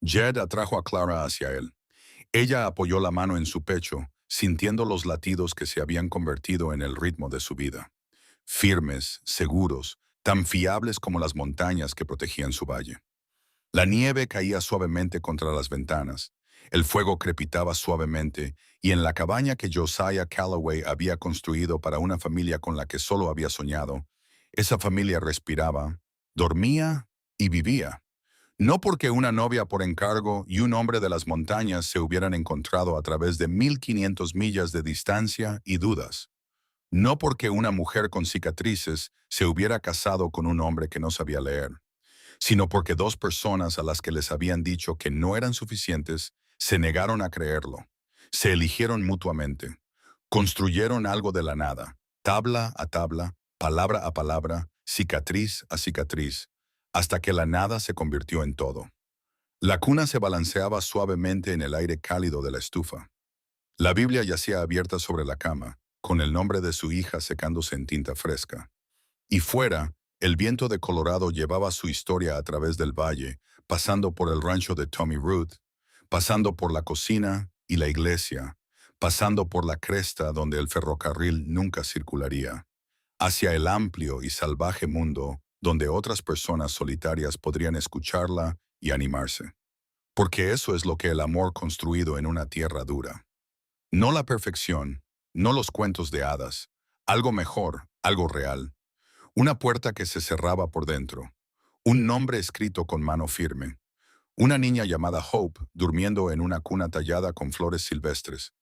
Speaker 1: Jed atrajo a Clara hacia él. Ella apoyó la mano en su pecho, sintiendo los latidos que se habían convertido en el ritmo de su vida. Firmes, seguros, tan fiables como las montañas que protegían su valle. La nieve caía suavemente contra las ventanas, el fuego crepitaba suavemente, y en la cabaña que Josiah Calloway había construido para una familia con la que solo había soñado, esa familia respiraba, dormía y vivía. No porque una novia por encargo y un hombre de las montañas se hubieran encontrado a través de 1500 millas de distancia y dudas. No porque una mujer con cicatrices se hubiera casado con un hombre que no sabía leer, sino porque dos personas a las que les habían dicho que no eran suficientes se negaron a creerlo. Se eligieron mutuamente. Construyeron algo de la nada, tabla a tabla, palabra a palabra, cicatriz a cicatriz, hasta que la nada se convirtió en todo. La cuna se balanceaba suavemente en el aire cálido de la estufa. La Biblia yacía abierta sobre la cama, con el nombre de su hija secándose en tinta fresca. Y fuera, el viento de Colorado llevaba su historia a través del valle, pasando por el rancho de Tommy Ruth, pasando por la cocina y la iglesia, pasando por la cresta donde el ferrocarril nunca circularía, hacia el amplio y salvaje mundo donde otras personas solitarias podrían escucharla y animarse. Porque eso es lo que el amor construido en una tierra dura. No la perfección, no los cuentos de hadas, algo mejor, algo real. Una puerta que se cerraba por dentro. Un nombre escrito con mano firme. Una niña llamada Hope durmiendo en una cuna tallada con flores silvestres.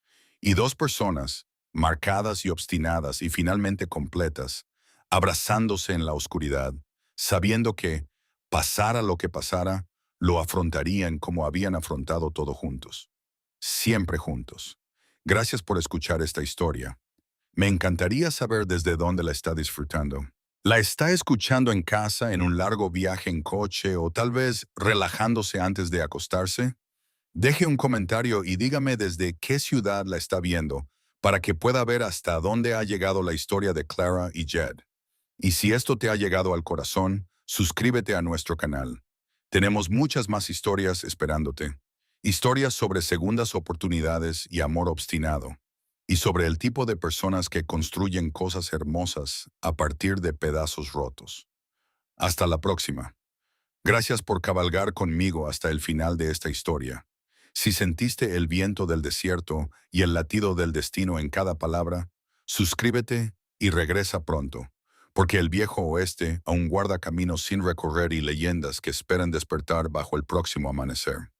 Speaker 1: Y dos personas, marcadas y obstinadas y finalmente completas, abrazándose en la oscuridad, sabiendo que, pasara lo que pasara, lo afrontarían como habían afrontado todo juntos. Siempre juntos. Gracias por escuchar esta historia. Me encantaría saber desde dónde la está disfrutando. ¿La está escuchando en casa, en un largo viaje en coche o tal vez relajándose antes de acostarse? Deje un comentario y dígame desde qué ciudad la está viendo para que pueda ver hasta dónde ha llegado la historia de Clara y Jed. Y si esto te ha llegado al corazón, suscríbete a nuestro canal. Tenemos muchas más historias esperándote. Historias sobre segundas oportunidades y amor obstinado. Y sobre el tipo de personas que construyen cosas hermosas a partir de pedazos rotos. Hasta la próxima. Gracias por cabalgar conmigo hasta el final de esta historia. Si sentiste el viento del desierto y el latido del destino en cada palabra, suscríbete y regresa pronto, porque el viejo oeste aún guarda caminos sin recorrer y leyendas que esperan despertar bajo el próximo amanecer.